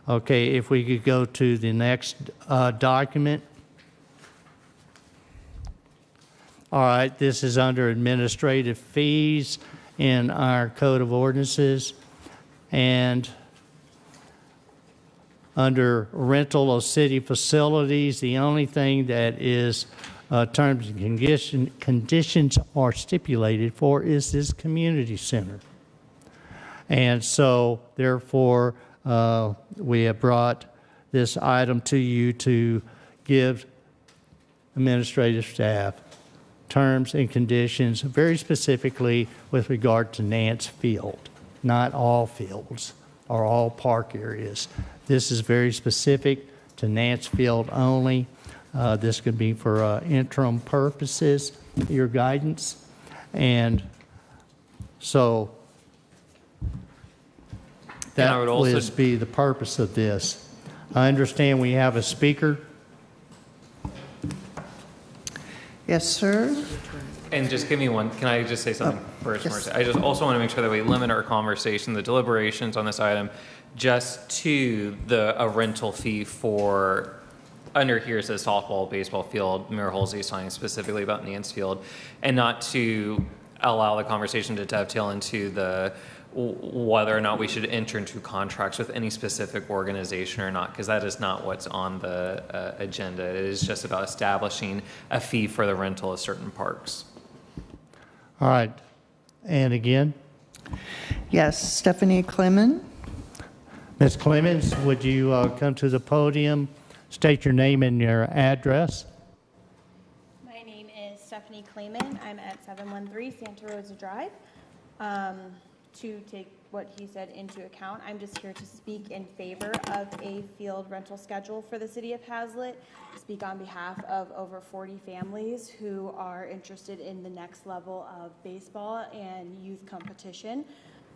Okay, if we could go to the next document. All right, this is under administrative fees in our Code of Ordinances. And under rental of city facilities, the only thing that is terms and conditions are stipulated for is this community center. And so, therefore, we have brought this item to you to give administrative staff terms and conditions very specifically with regard to Nance Field, not all fields or all park areas. This is very specific to Nance Field only. This could be for interim purposes, your guidance. And so that would be the purpose of this. I understand we have a speaker. Yes, sir. And just give me one, can I just say something first? Yes. Marcia? I just also want to make sure that we limit our conversation, the deliberations on this item, just to a rental fee for, under here it says softball, baseball field, Mayor Halsey is talking specifically about Nance Field, and not to allow the conversation to dovetail into whether or not we should enter into contracts with any specific organization or not, because that is not what's on the agenda. It is just about establishing a fee for the rental of certain parks. All right. And again? Yes, Stephanie Clemens. Ms. Clemens, would you come to the podium, state your name and your address? My name is Stephanie Clayman. I'm at 713 Santa Rosa Drive. To take what he said into account, I'm just here to speak in favor of a field rental schedule for the city of Hazlet, speak on behalf of over 40 families who are interested in the next level of baseball and youth competition.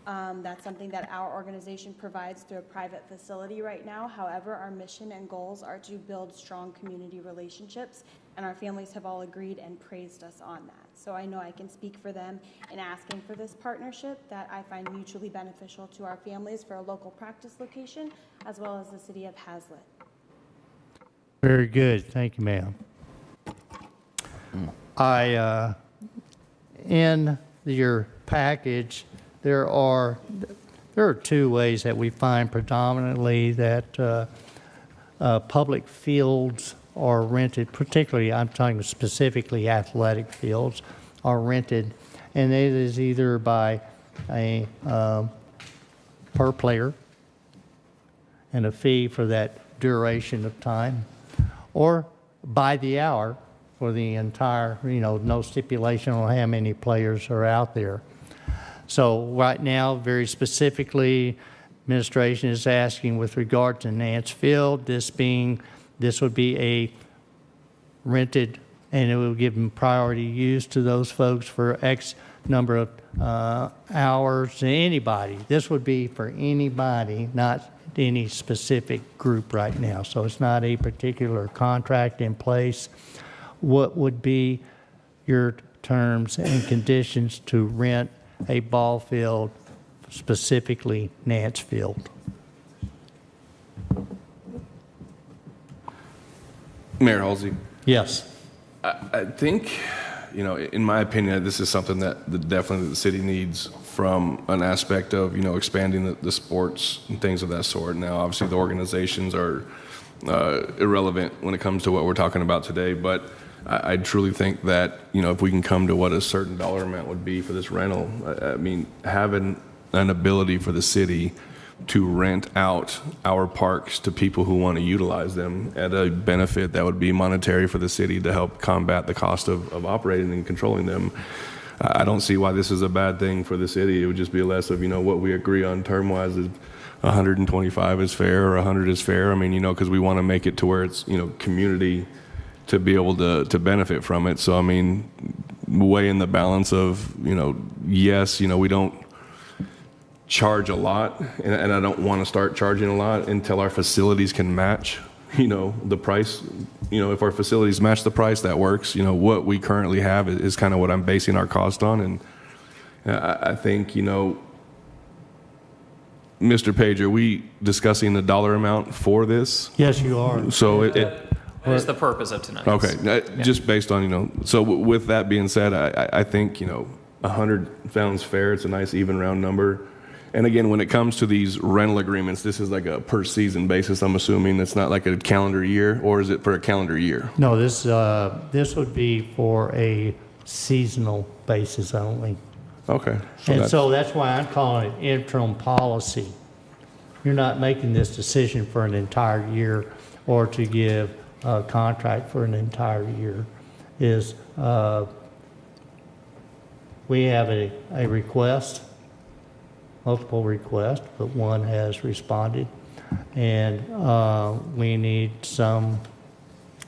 That's something that our organization provides through a private facility right now. However, our mission and goals are to build strong community relationships, and our families have all agreed and praised us on that. So I know I can speak for them in asking for this partnership that I find mutually beneficial to our families for a local practice location, as well as the city of Hazlet. Very good. Thank you, ma'am. In your package, there are two ways that we find predominantly that public fields are rented, particularly I'm talking specifically athletic fields, are rented, and it is either by a per player and a fee for that duration of time, or by the hour for the entire, no stipulation on how many players are out there. So right now, very specifically, administration is asking with regard to Nance Field, this would be a rented, and it will give them priority use to those folks for X number of hours to anybody. This would be for anybody, not any specific group right now. So it's not a particular contract in place. What would be your terms and conditions to rent a ball field, specifically Nance Field? Mayor Halsey. Yes. I think, in my opinion, this is something that definitely the city needs from an aspect of, expanding the sports and things of that sort. Now, obviously, the organizations are irrelevant when it comes to what we're talking about today, but I truly think that, if we can come to what a certain dollar amount would be for this rental, I mean, having an ability for the city to rent out our parks to people who want to utilize them at a benefit that would be monetary for the city to help combat the cost of operating and controlling them. I don't see why this is a bad thing for the city. It would just be less of, what we agree on term-wise is 125 is fair or 100 is fair. I mean, because we want to make it to where it's, community to be able to benefit from it. So, I mean, weigh in the balance of, yes, we don't charge a lot, and I don't want to start charging a lot until our facilities can match, the price. If our facilities match the price, that works. What we currently have is kind of what I'm basing our cost on. And I think, Mr. Page, are we discussing the dollar amount for this? Yes, you are. So That is the purpose of tonight. Okay, just based on, so with that being said, I think, 100 sounds fair. It's a nice even round number. And again, when it comes to these rental agreements, this is like a per season basis, I'm assuming. It's not like a calendar year, or is it for a calendar year? No, this would be for a seasonal basis only. Okay. So that's why I'm calling it interim policy. You're not making this decision for an entire year or to give a contract for an entire year. We have a request, multiple requests, but one has responded, and we need some,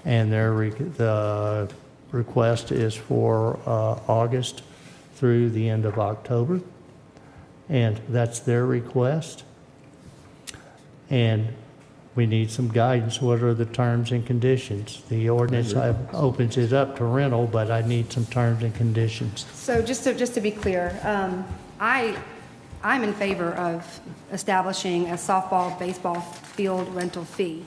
and the request is for August through the end of October, and that's their request. And we need some guidance. What are the terms and conditions? The ordinance opens it up to rental, but I need some terms and conditions. So just to be clear, I'm in favor of establishing a softball, baseball field rental fee.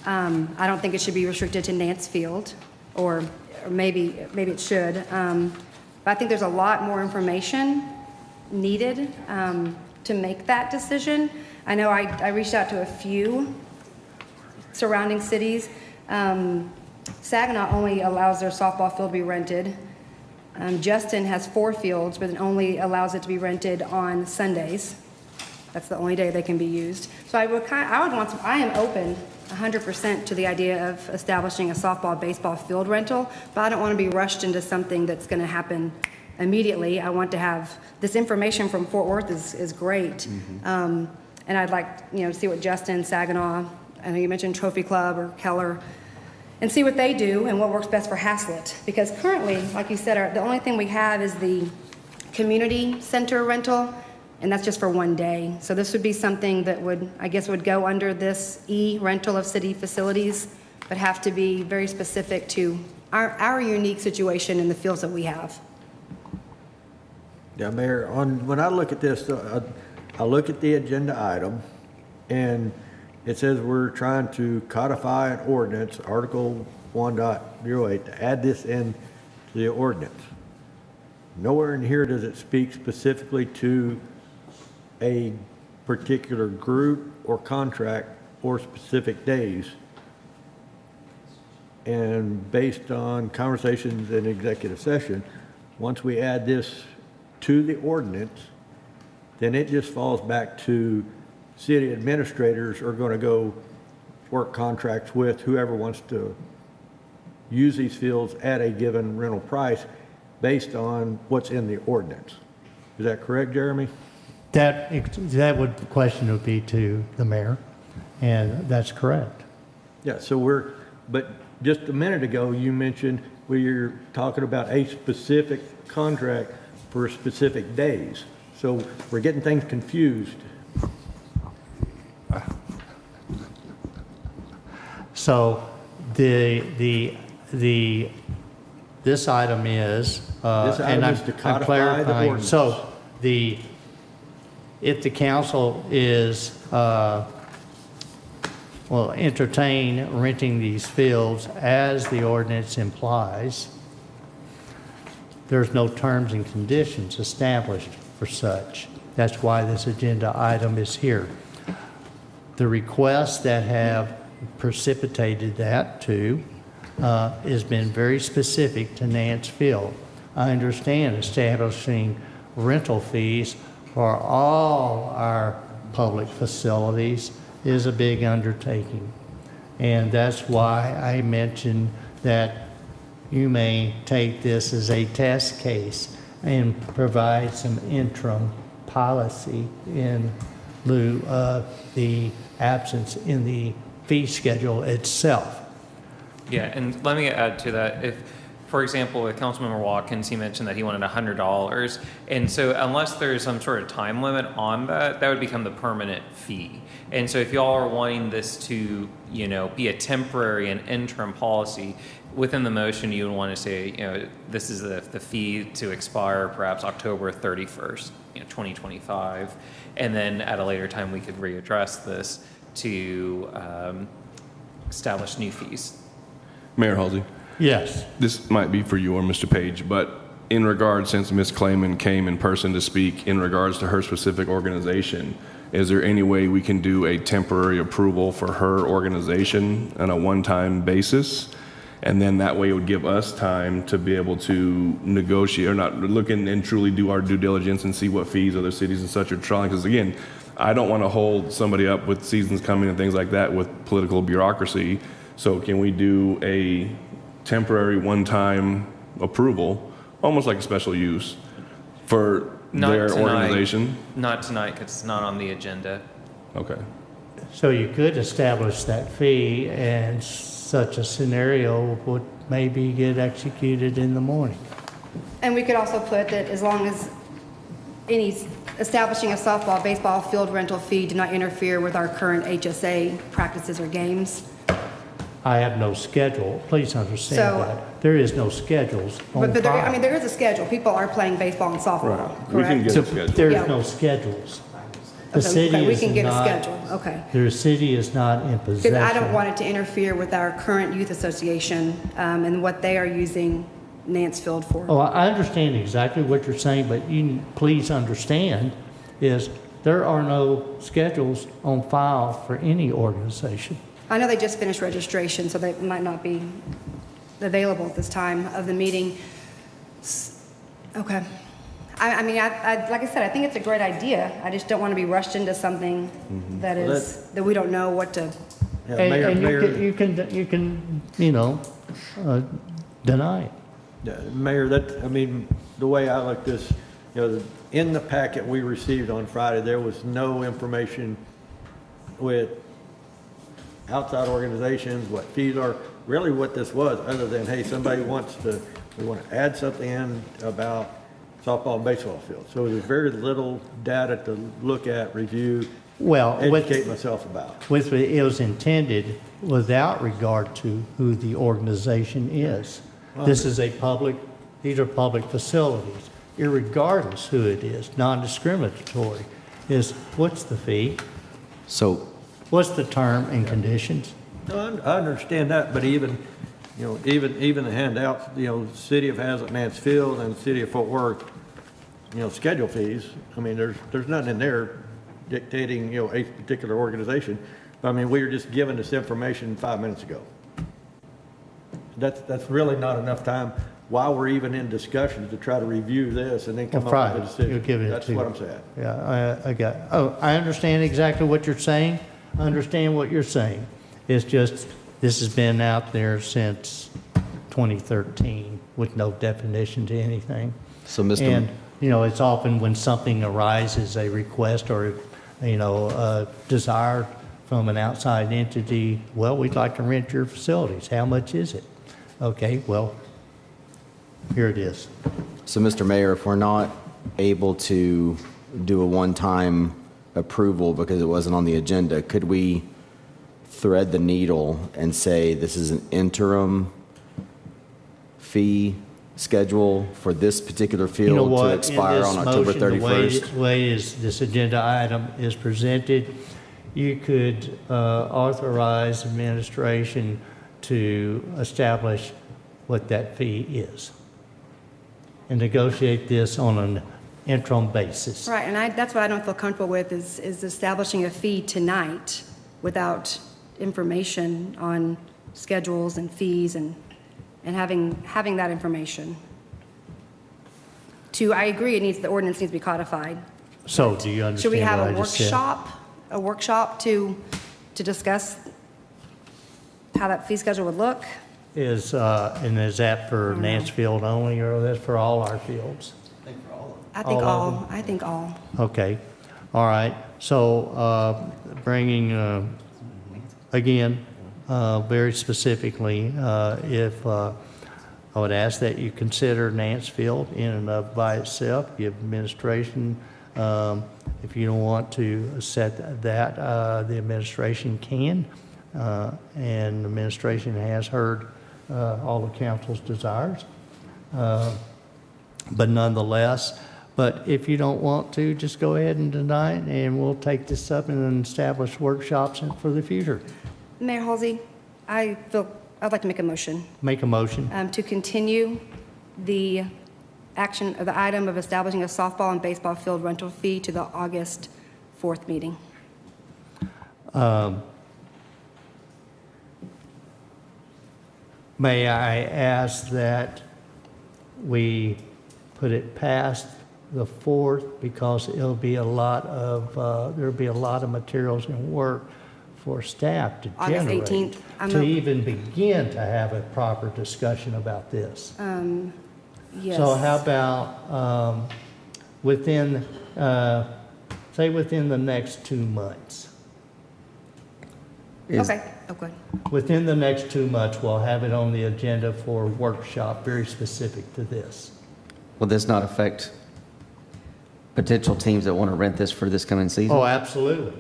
I don't think it should be restricted to Nance Field, or maybe it should. But I think there's a lot more information needed to make that decision. I know I reached out to a few surrounding cities. Saginaw only allows their softball field to be rented. Justin has 4 fields, but it only allows it to be rented on Sundays. That's the only day they can be used. So I am open 100% to the idea of establishing a softball, baseball field rental, but I don't want to be rushed into something that's going to happen immediately. I want to have this information from Fort Worth is great. Mm-hmm. And I'd like, to see what Justin, Saginaw, I know you mentioned Trophy Club or Keller, and see what they do and what works best for Haslett. Because currently, like you said, the only thing we have is the community center rental, and that's just for one day. So this would be something that would go under this rental of city facilities, but have to be very specific to our unique situation in the fields that we have. Yeah, Mayor, when I look at this, I look at the agenda item, and it says we're trying to codify an ordinance, Article 1.08, to add this in to the ordinance. Nowhere in here does it speak specifically to a particular group or contract or specific days. And based on conversations in executive session, once we add this to the ordinance, then it just falls back to city administrators are going to go work contracts with whoever wants to use these fields at a given rental price based on what's in the ordinance. Is that correct, Jeremy? The question would be to the mayor, and that's correct. Yeah, so but just a minute ago, you mentioned we're talking about a specific contract for specific days. So we're getting things confused. So this item is, and I'm clarifying. So if the council will entertain renting these fields as the ordinance implies, there's no terms and conditions established for such. That's why this agenda item is here. The requests that have precipitated that too has been very specific to Nance Field. I understand establishing rental fees for all our public facilities is a big undertaking. And that's why I mentioned that you may take this as a test case and provide some interim policy in lieu of the absence in the fee schedule itself. Yeah, and let me add to that. If, for example, with Councilmember Watkins, he mentioned that he wanted $100. And so unless there's some sort of time limit on that, that would become the permanent fee. And so if y'all are wanting this to, be a temporary and interim policy, within the motion, you would want to say, this is the fee to expire perhaps October 31st, 2025. And then at a later time, we could readdress this to establish new fees. Mayor Halsey. Yes. This might be for you or Mr. Page, but in regards, since Ms. Clayman came in person to speak in regards to her specific organization, is there any way we can do a temporary approval for her organization on a one-time basis? And then that way it would give us time to be able to negotiate or not look in and truly do our due diligence and see what fees other cities and such are trying. Because again, I don't want to hold somebody up with seasons coming and things like that with political bureaucracy. So can we do a temporary one-time approval, almost like a special use for their organization? Not tonight, because it's not on the agenda. Okay. So you could establish that fee, and such a scenario would maybe get executed in the morning. And we could also put that as long as establishing a softball, baseball field rental fee do not interfere with our current HSA practices or games. I have no schedule. Please understand So- that. There is no schedules on But file. there is a schedule. People are playing baseball and softball, Right. We can correct? get So a schedule. there's Yeah. no schedules. The Okay, city we is can get a not- schedule, okay. The city is not in possession. Because I don't want it to interfere with our current youth association and what they are using Nance Field for. Oh, I understand exactly what you're saying, but you please understand is there are no schedules on file for any organization. I know they just finished registration, so they might not be available at this time of the meeting. Okay. I mean, like I said, I think it's a great idea. I just don't want to be rushed into something that Well, is, that we don't know what to. Yeah, And Mayor, you can deny it. Mayor, the way I look this, in the packet we received on Friday, there was no information with outside organizations, what fees are, really what this was, other than, hey, we want to add something in about softball and baseball fields. So there's very little data to look at, review, Well, educate myself about. it was intended without regard to who the organization is. These are public facilities, irregardless who it is, non-discriminatory, is what's the fee? So What's the term and conditions? No, I understand that, but even the handouts, City of Hazlet, Nance Field, and City of Fort Worth, schedule fees. I mean, there's nothing in there dictating, a particular organization. I mean, we were just given this information 5 minutes ago. That's really not enough time while we're even in discussions to try to review this and then come up with a decision. You're giving it That's to what you. I'm saying. Yeah, I understand exactly what you're saying. I understand what you're saying. It's just, this has been out there since 2013 with no definition to anything. So, Mr. And, it's often when something arises, a request or, a desire from an outside entity, well, we'd like to rent your facilities. How much is it? Okay, well, here it is. So, Mr. Mayor, if we're not able to do a one-time approval because it wasn't on the agenda, could we thread the needle and say this is an interim fee schedule for this particular field to expire on October 31st? The way this agenda item is presented, you could authorize administration to establish what that fee is and negotiate this on an interim basis. Right, and that's what I don't feel comfortable with, is establishing a fee tonight without information on schedules and fees and having that information. I agree, the ordinance needs to be codified. So do you Should we understand have what I just said? a workshop to discuss how that fee schedule would look? And is that for Nance Field only, or that's for all our fields? I think All of all, them? I think all. Okay, all right. So bringing, again, very specifically, if I would ask that you consider Nance Field in and of by itself, give administration, if you don't want to set that, the administration can, and the administration has heard all the council's desires. But nonetheless, but if you don't want to, just go ahead and deny it, and we'll take this up and establish workshops for the future. Mayor Halsey, I'd like to make a motion Make a motion. to continue the action of the item of establishing a softball and baseball field rental fee to the August 4th meeting. May I ask that we put it past the 4th, because it'll be a lot of, there'll be a lot of materials and work for staff to August generate. 18th. To even begin to have a proper discussion about this. Yes. So how about within, say within the next 2 months? Okay, oh, good. Within the next 2 months, we'll have it on the agenda for a workshop very specific to this. Will this not affect potential teams that want to rent this for this coming season? Oh, absolutely.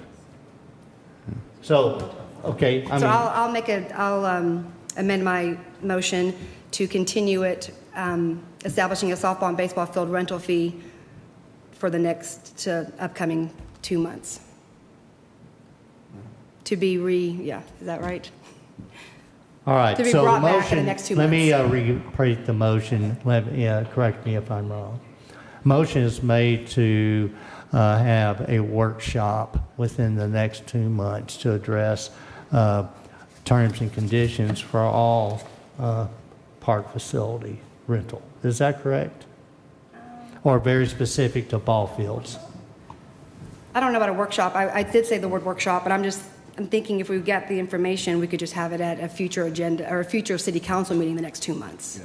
So, okay, I So mean, I'll amend my motion to continue it, establishing a softball and baseball field rental fee for the next upcoming 2 months. To be is that right? all right. to be So the brought back in the motion- next 2 Let me months. repeat the motion. Correct me if I'm wrong. Motion is made to have a workshop within the next 2 months to address terms and conditions for all park facility rental. Is that correct? Or very specific to ball fields? I don't know about a workshop. I did say the word workshop, but I'm thinking if we get the information, we could just have it at a future agenda or a future city council meeting the next 2 months.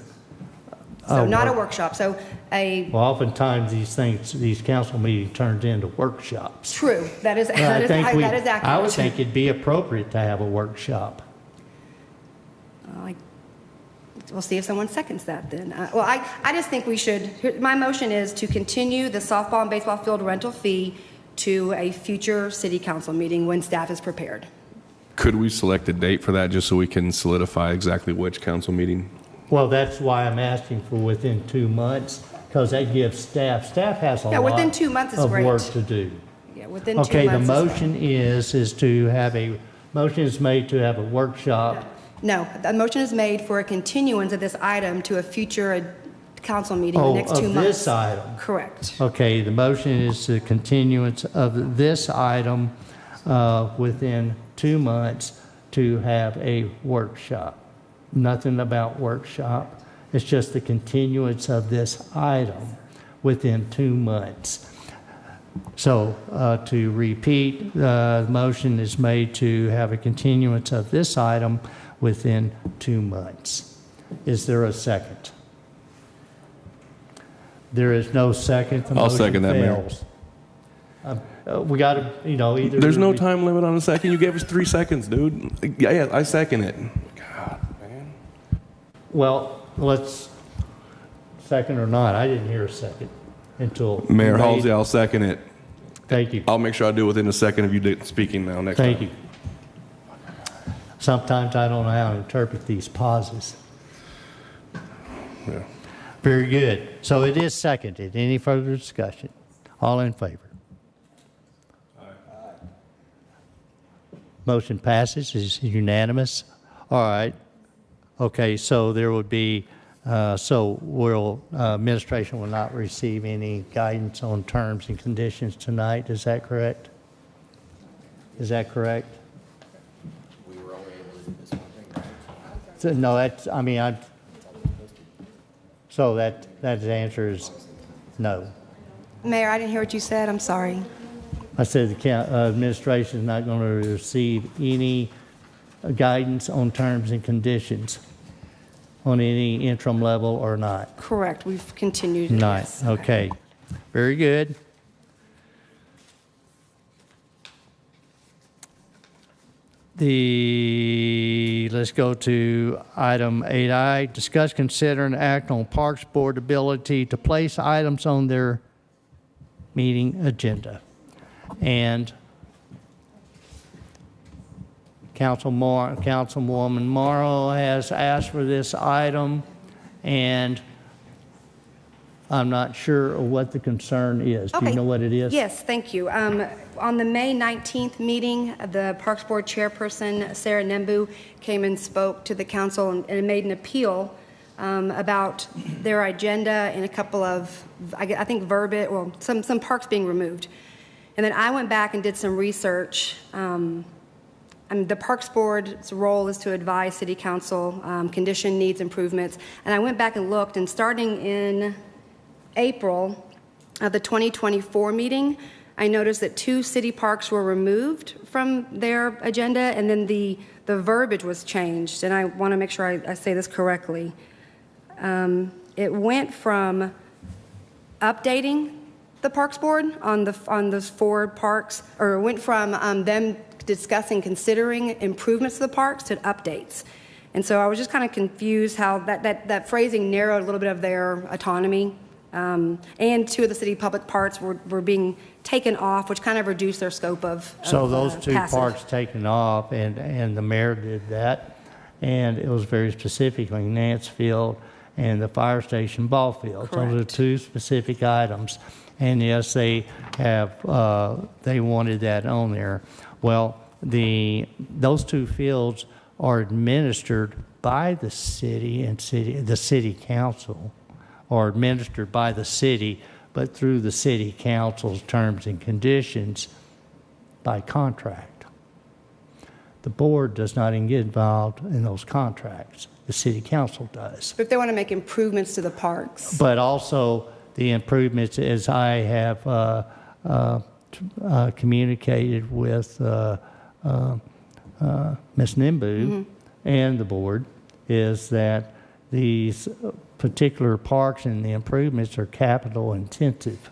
So not a workshop, so Well, oftentimes these council meetings turns into workshops. true, that is But I accurate. would think it'd be appropriate to have a workshop. We'll see if someone seconds that then. I just think we should, my motion is to continue the softball and baseball field rental fee to a future city council meeting when staff is prepared. Could we select a date for that just so we can solidify exactly which council meeting? Well, that's why I'm asking for within 2 months, because that gives staff has a Yeah, lot within 2 months is of great. work to do. Yeah, within 2 months. Okay, the is motion is to have motion is made to have a workshop. No, the motion is made for a continuance of this item to a future council meeting in the next 2 Of months. this item. Correct. Okay, the motion is the continuance of this item within 2 months to have a workshop. Nothing about workshop. It's just the continuance of this item within 2 months. So to repeat, the motion is made to have a continuance of this item within 2 months. Is there a second? There is no second. The I'll motion second that, Mayor. fails. We got to, either. There's no time limit on a second. You gave us 3 seconds, dude. Yeah, I second it. God, man. Well, let's, second or not, I didn't hear a second until. Mayor you made- Halsey, I'll second it. Thank you. I'll make sure I do it within a second of you speaking now next time. Thank you. Sometimes I don't know how to interpret these pauses. Yeah. Very good. So it is seconded. Any further discussion? All in favor? Motion passes, is unanimous. All right. Okay, so there would be So administration will not receive any guidance on terms and conditions tonight. Is that correct? Is that correct? We were only able to do this one thing, right? So, no, that's, I mean, so that answer is no. Mayor, I didn't hear what you said. I'm sorry. I said the administration is not going to receive any guidance on terms and conditions on any interim level or not. Correct. We've continued. Nice. Yes. Okay. Very good. Let's go to item 8I. Discuss, consider, and act on Parks Board ability to place items on their meeting agenda. And Councilwoman Morrow has asked for this item, and I'm not sure what the concern is. Do you know what it is? Yes, thank you. On the May 19th meeting, the Parks Board Chairperson, Sarah Nembu, came and spoke to the council and made an appeal about their agenda and a couple of, I think, verbiage, well, some parks being removed. And then I went back and did some research. The Parks Board's role is to advise City Council, condition needs improvements. And I went back and looked, and starting in April of the 2024 meeting, I noticed that 2 city parks were removed from their agenda, and then the verbiage was changed. And I want to make sure I say this correctly. It went from updating the Parks Board on those 4 parks, or it went from them discussing, considering improvements to the parks to updates. And so I was just kind of confused how that phrasing narrowed a little bit of their autonomy. And 2 of the city public parks were being taken off, which kind of reduced their scope of So those 2 passive. parks taken off, and the mayor did that, and it was very specifically Nance Field and the fire station ball field. Those are 2 specific items. And yes, they wanted that on there. Well, those 2 fields are administered by the city and the city council, or administered by the city, but through the city council's terms and conditions by contract. The board does not even get involved in those contracts. The city council does. But if they want to make improvements to the parks. But also the improvements, as I have communicated with Ms. Nimbu and the board, is that these particular parks and the improvements are capital intensive.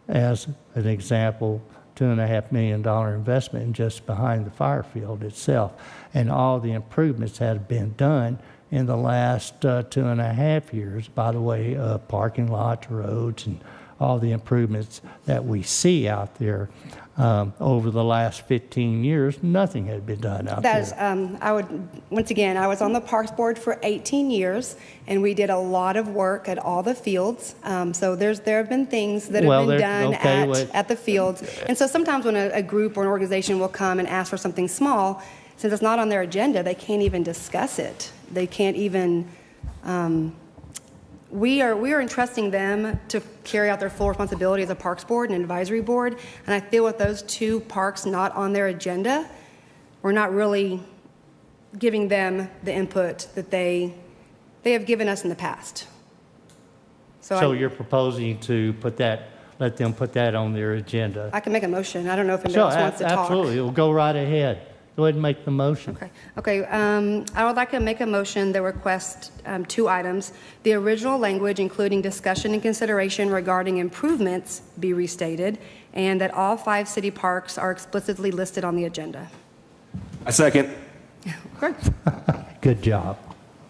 As an example, $2.5 million investment just behind the fire field itself. And all the improvements have been done in the last 2.5 years, by the way, parking lots, roads, and all the improvements that we see out there. Over the last 15 years, nothing had been done out there. I was on the Parks Board for 18 years, and we did a lot of work at all the fields. So there have been things that have been done at the fields. And so sometimes when a group or an organization will come and ask for something small, since it's not on their agenda, they can't even discuss it. They can't even. We are entrusting them to carry out their full responsibility as a Parks Board and Advisory Board, and I feel with those 2 parks not on their agenda, we're not really giving them the input that they have given us in the past. So you're proposing to let them put that on their agenda? I can make a motion. I don't know if anybody else wants to talk. Absolutely. We'll go right ahead. Go ahead and make the motion. Okay. I would like to make a motion that requests 2 items. The original language, including discussion and consideration regarding improvements, be restated, and that all 5 city parks are explicitly listed on the agenda. I second. Great. Good job.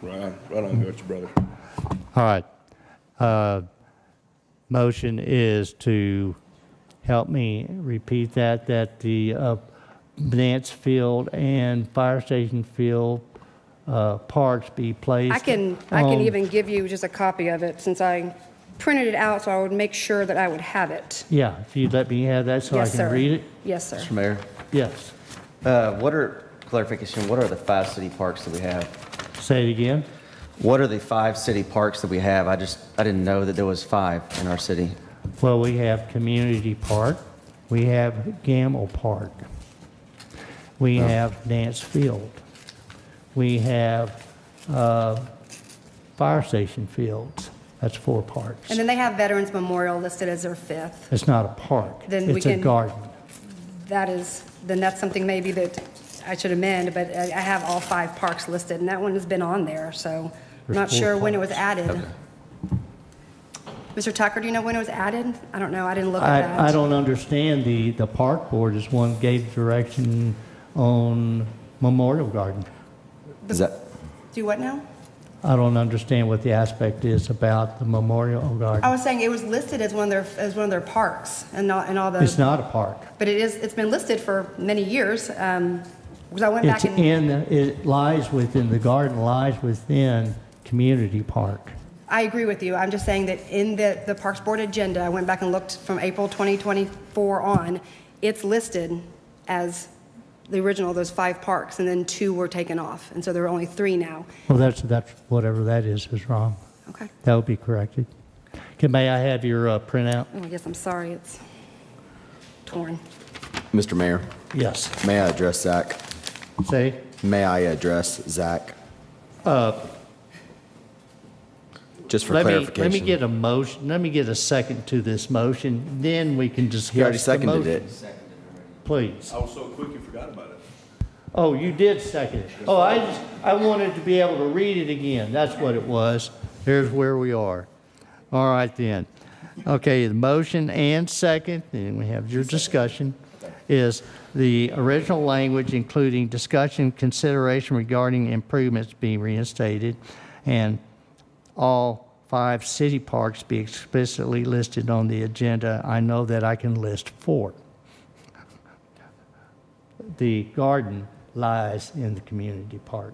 Right on, got you, brother. All right. Motion is to help me repeat that the Nance Field and Fire Station Field parks be placed. I can even give you just a copy of it since I printed it out, so I would make sure that I would have it. Yeah, if you'd let me have that so Yes, I can sir. read it. Yes, sir. Mr. Mayor, Yes. what are the 5 city parks that we have? Say it again. What are the 5 city parks that we have? I didn't know that there was 5 in our city. Well, we have Community Park, we have Gamble Park, we have Dance Field, we have Fire Station Fields. That's 4 parks. And then they have Veterans Memorial listed as their 5th. It's not a park. Then we It's a can- garden. Then that's something maybe that I should amend, but I have all 5 parks listed, and that one has been on there, so I'm There's not 4 sure when it was parks. added. Mr. Tucker, do you know when it was added? I don't know, I didn't look at that. I don't understand. The park board is one that gave direction on Memorial Garden. Is that, Do what now? I don't understand what the aspect is about the Memorial Garden. I was saying it was listed as one of their parks and all the. It's not a park. But it's been listed for many years, because I went back It's and. it lies within, the garden lies within Community Park. I agree with you. I'm just saying that in the Parks Board agenda, I went back and looked from April 2024 on, it's listed as the original, those 5 parks, and then 2 were taken off. And so there are only 3 now. Well, that's whatever that is wrong. Okay. That would be corrected. Okay, may I have your printout? Oh, I guess I'm sorry, it's torn. Mr. Mayor? Yes. May I address Zach? Say? May I address Zach? Just for Let clarification. me get a motion, let me get a second to this motion, then we can discuss He already the seconded motion. it. Please. I was so quick you forgot about it. Oh, you did second it. Oh, I wanted to be able to read it again. That's what it was. Here's where we are. All right then. Okay, the motion and second, and we have your discussion, is the original language, including discussion, consideration regarding improvements being reinstated, and all 5 city parks be explicitly listed on the agenda. I know that I can list 4. The garden lies in the community park.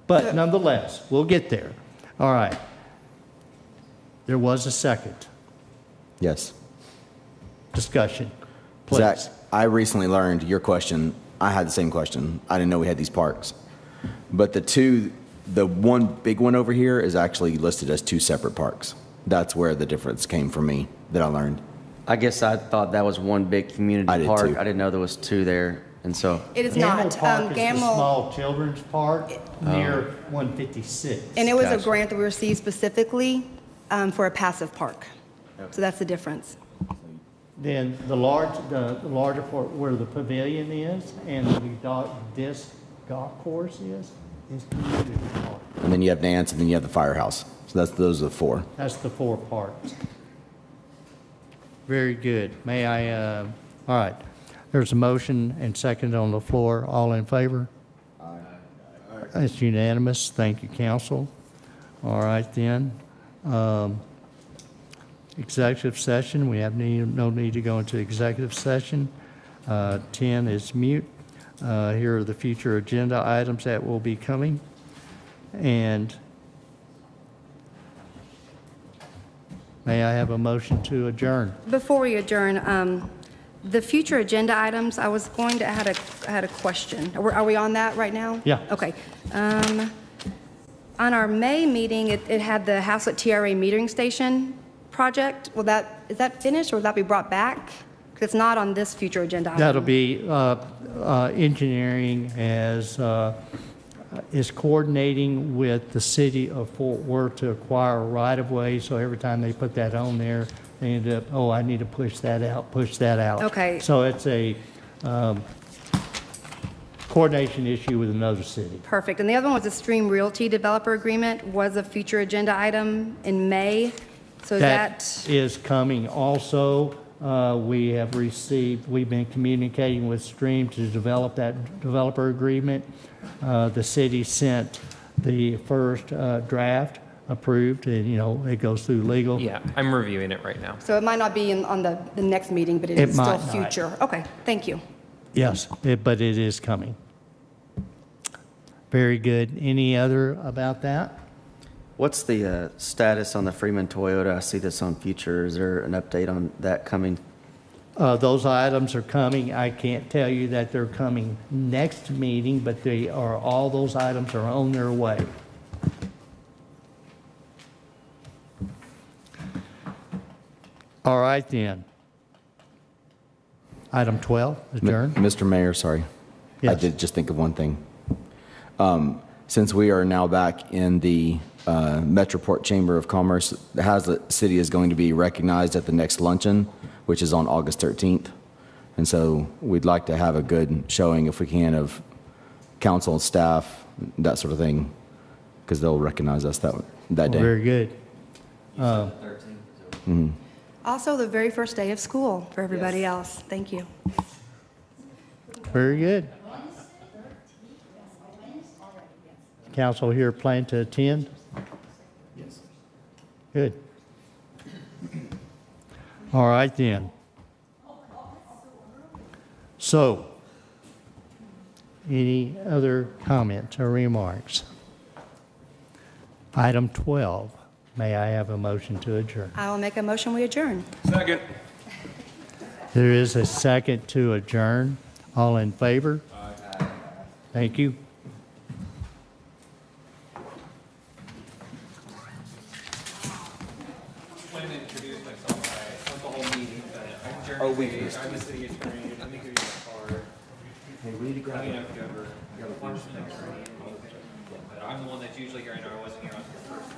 But nonetheless, we'll get there. All right. There was a second Yes. discussion. Please. Zach, I recently learned your question. I had the same question. I didn't know we had these parks. But the one big one over here is actually listed as 2 separate parks. That's where the difference came from me that I learned. I guess I thought that was one big community I did park. too. I didn't know there was 2 there, and so. It is Gamble not. Park is the Gamble, small children's park near 156. and it was a Gotcha. grant that we received specifically for a passive park. So that's the difference. Then the larger part where the pavilion is and this golf course is community park. And then you have Nance, and then you have the firehouse. So those are the 4. That's the 4 parks. Very good. May I, all right. There's a motion and second on the floor. All in favor? Aye. It's unanimous. Thank you, council. All right, then. Executive session, we have no need to go into executive session. 10 is mute. Here are the future agenda items that will be coming. And may I have a motion to adjourn? Before we adjourn, the future agenda items, I was going to, I had a question. Are we on that right now? Yeah. Okay. On our May meeting, it had the Haslett TRA metering station project. Is that finished or will that be brought back? Because it's not on this future agenda item. That'll be engineering is coordinating with the city of Fort Worth to acquire a right-of-way. So every time they put that on there, they end up, I need to push that out. Okay. So it's a coordination issue with another city. Perfect. And the other one was the Stream Realty Developer Agreement, was a future agenda item in May. So That is coming also. We've been communicating with Stream to develop that developer agreement. The city sent the first draft approved, and, it goes through legal. Yeah, I'm reviewing it right now. So it might not be on the next meeting, but it It is still might not. future. Okay, thank you. Yes, but it is coming. Very good. Any other about that? What's the status on the Freeman Toyota? I see this on Future. Is there an update on that coming? Those items are coming. I can't tell you that they're coming next meeting, but all those items are on their way. All right then. Item 12, adjourn. Mr. Mayor, sorry. I Yes. did just think of one thing. Since we are now back in the Metroport Chamber of Commerce, the Hazlet City is going to be recognized at the next luncheon, which is on August 13th. And so we'd like to have a good showing, if we can, of council and staff, that sort of thing, because they'll recognize us that day. Very good. Also, the very first day of school for everybody else. Thank you. Very good. Council here plan to attend? Yes. Good. All right then. So, any other comments or remarks? Item 12, may I have a motion to adjourn? I will make a motion, we adjourn. Second. There is a second to adjourn. All in favor? Aye. Thank you. Oh, I'm the city attorney. Let me give you a card. Hey, we need to grab it. I'm the one that's usually here. I know I wasn't here on the first.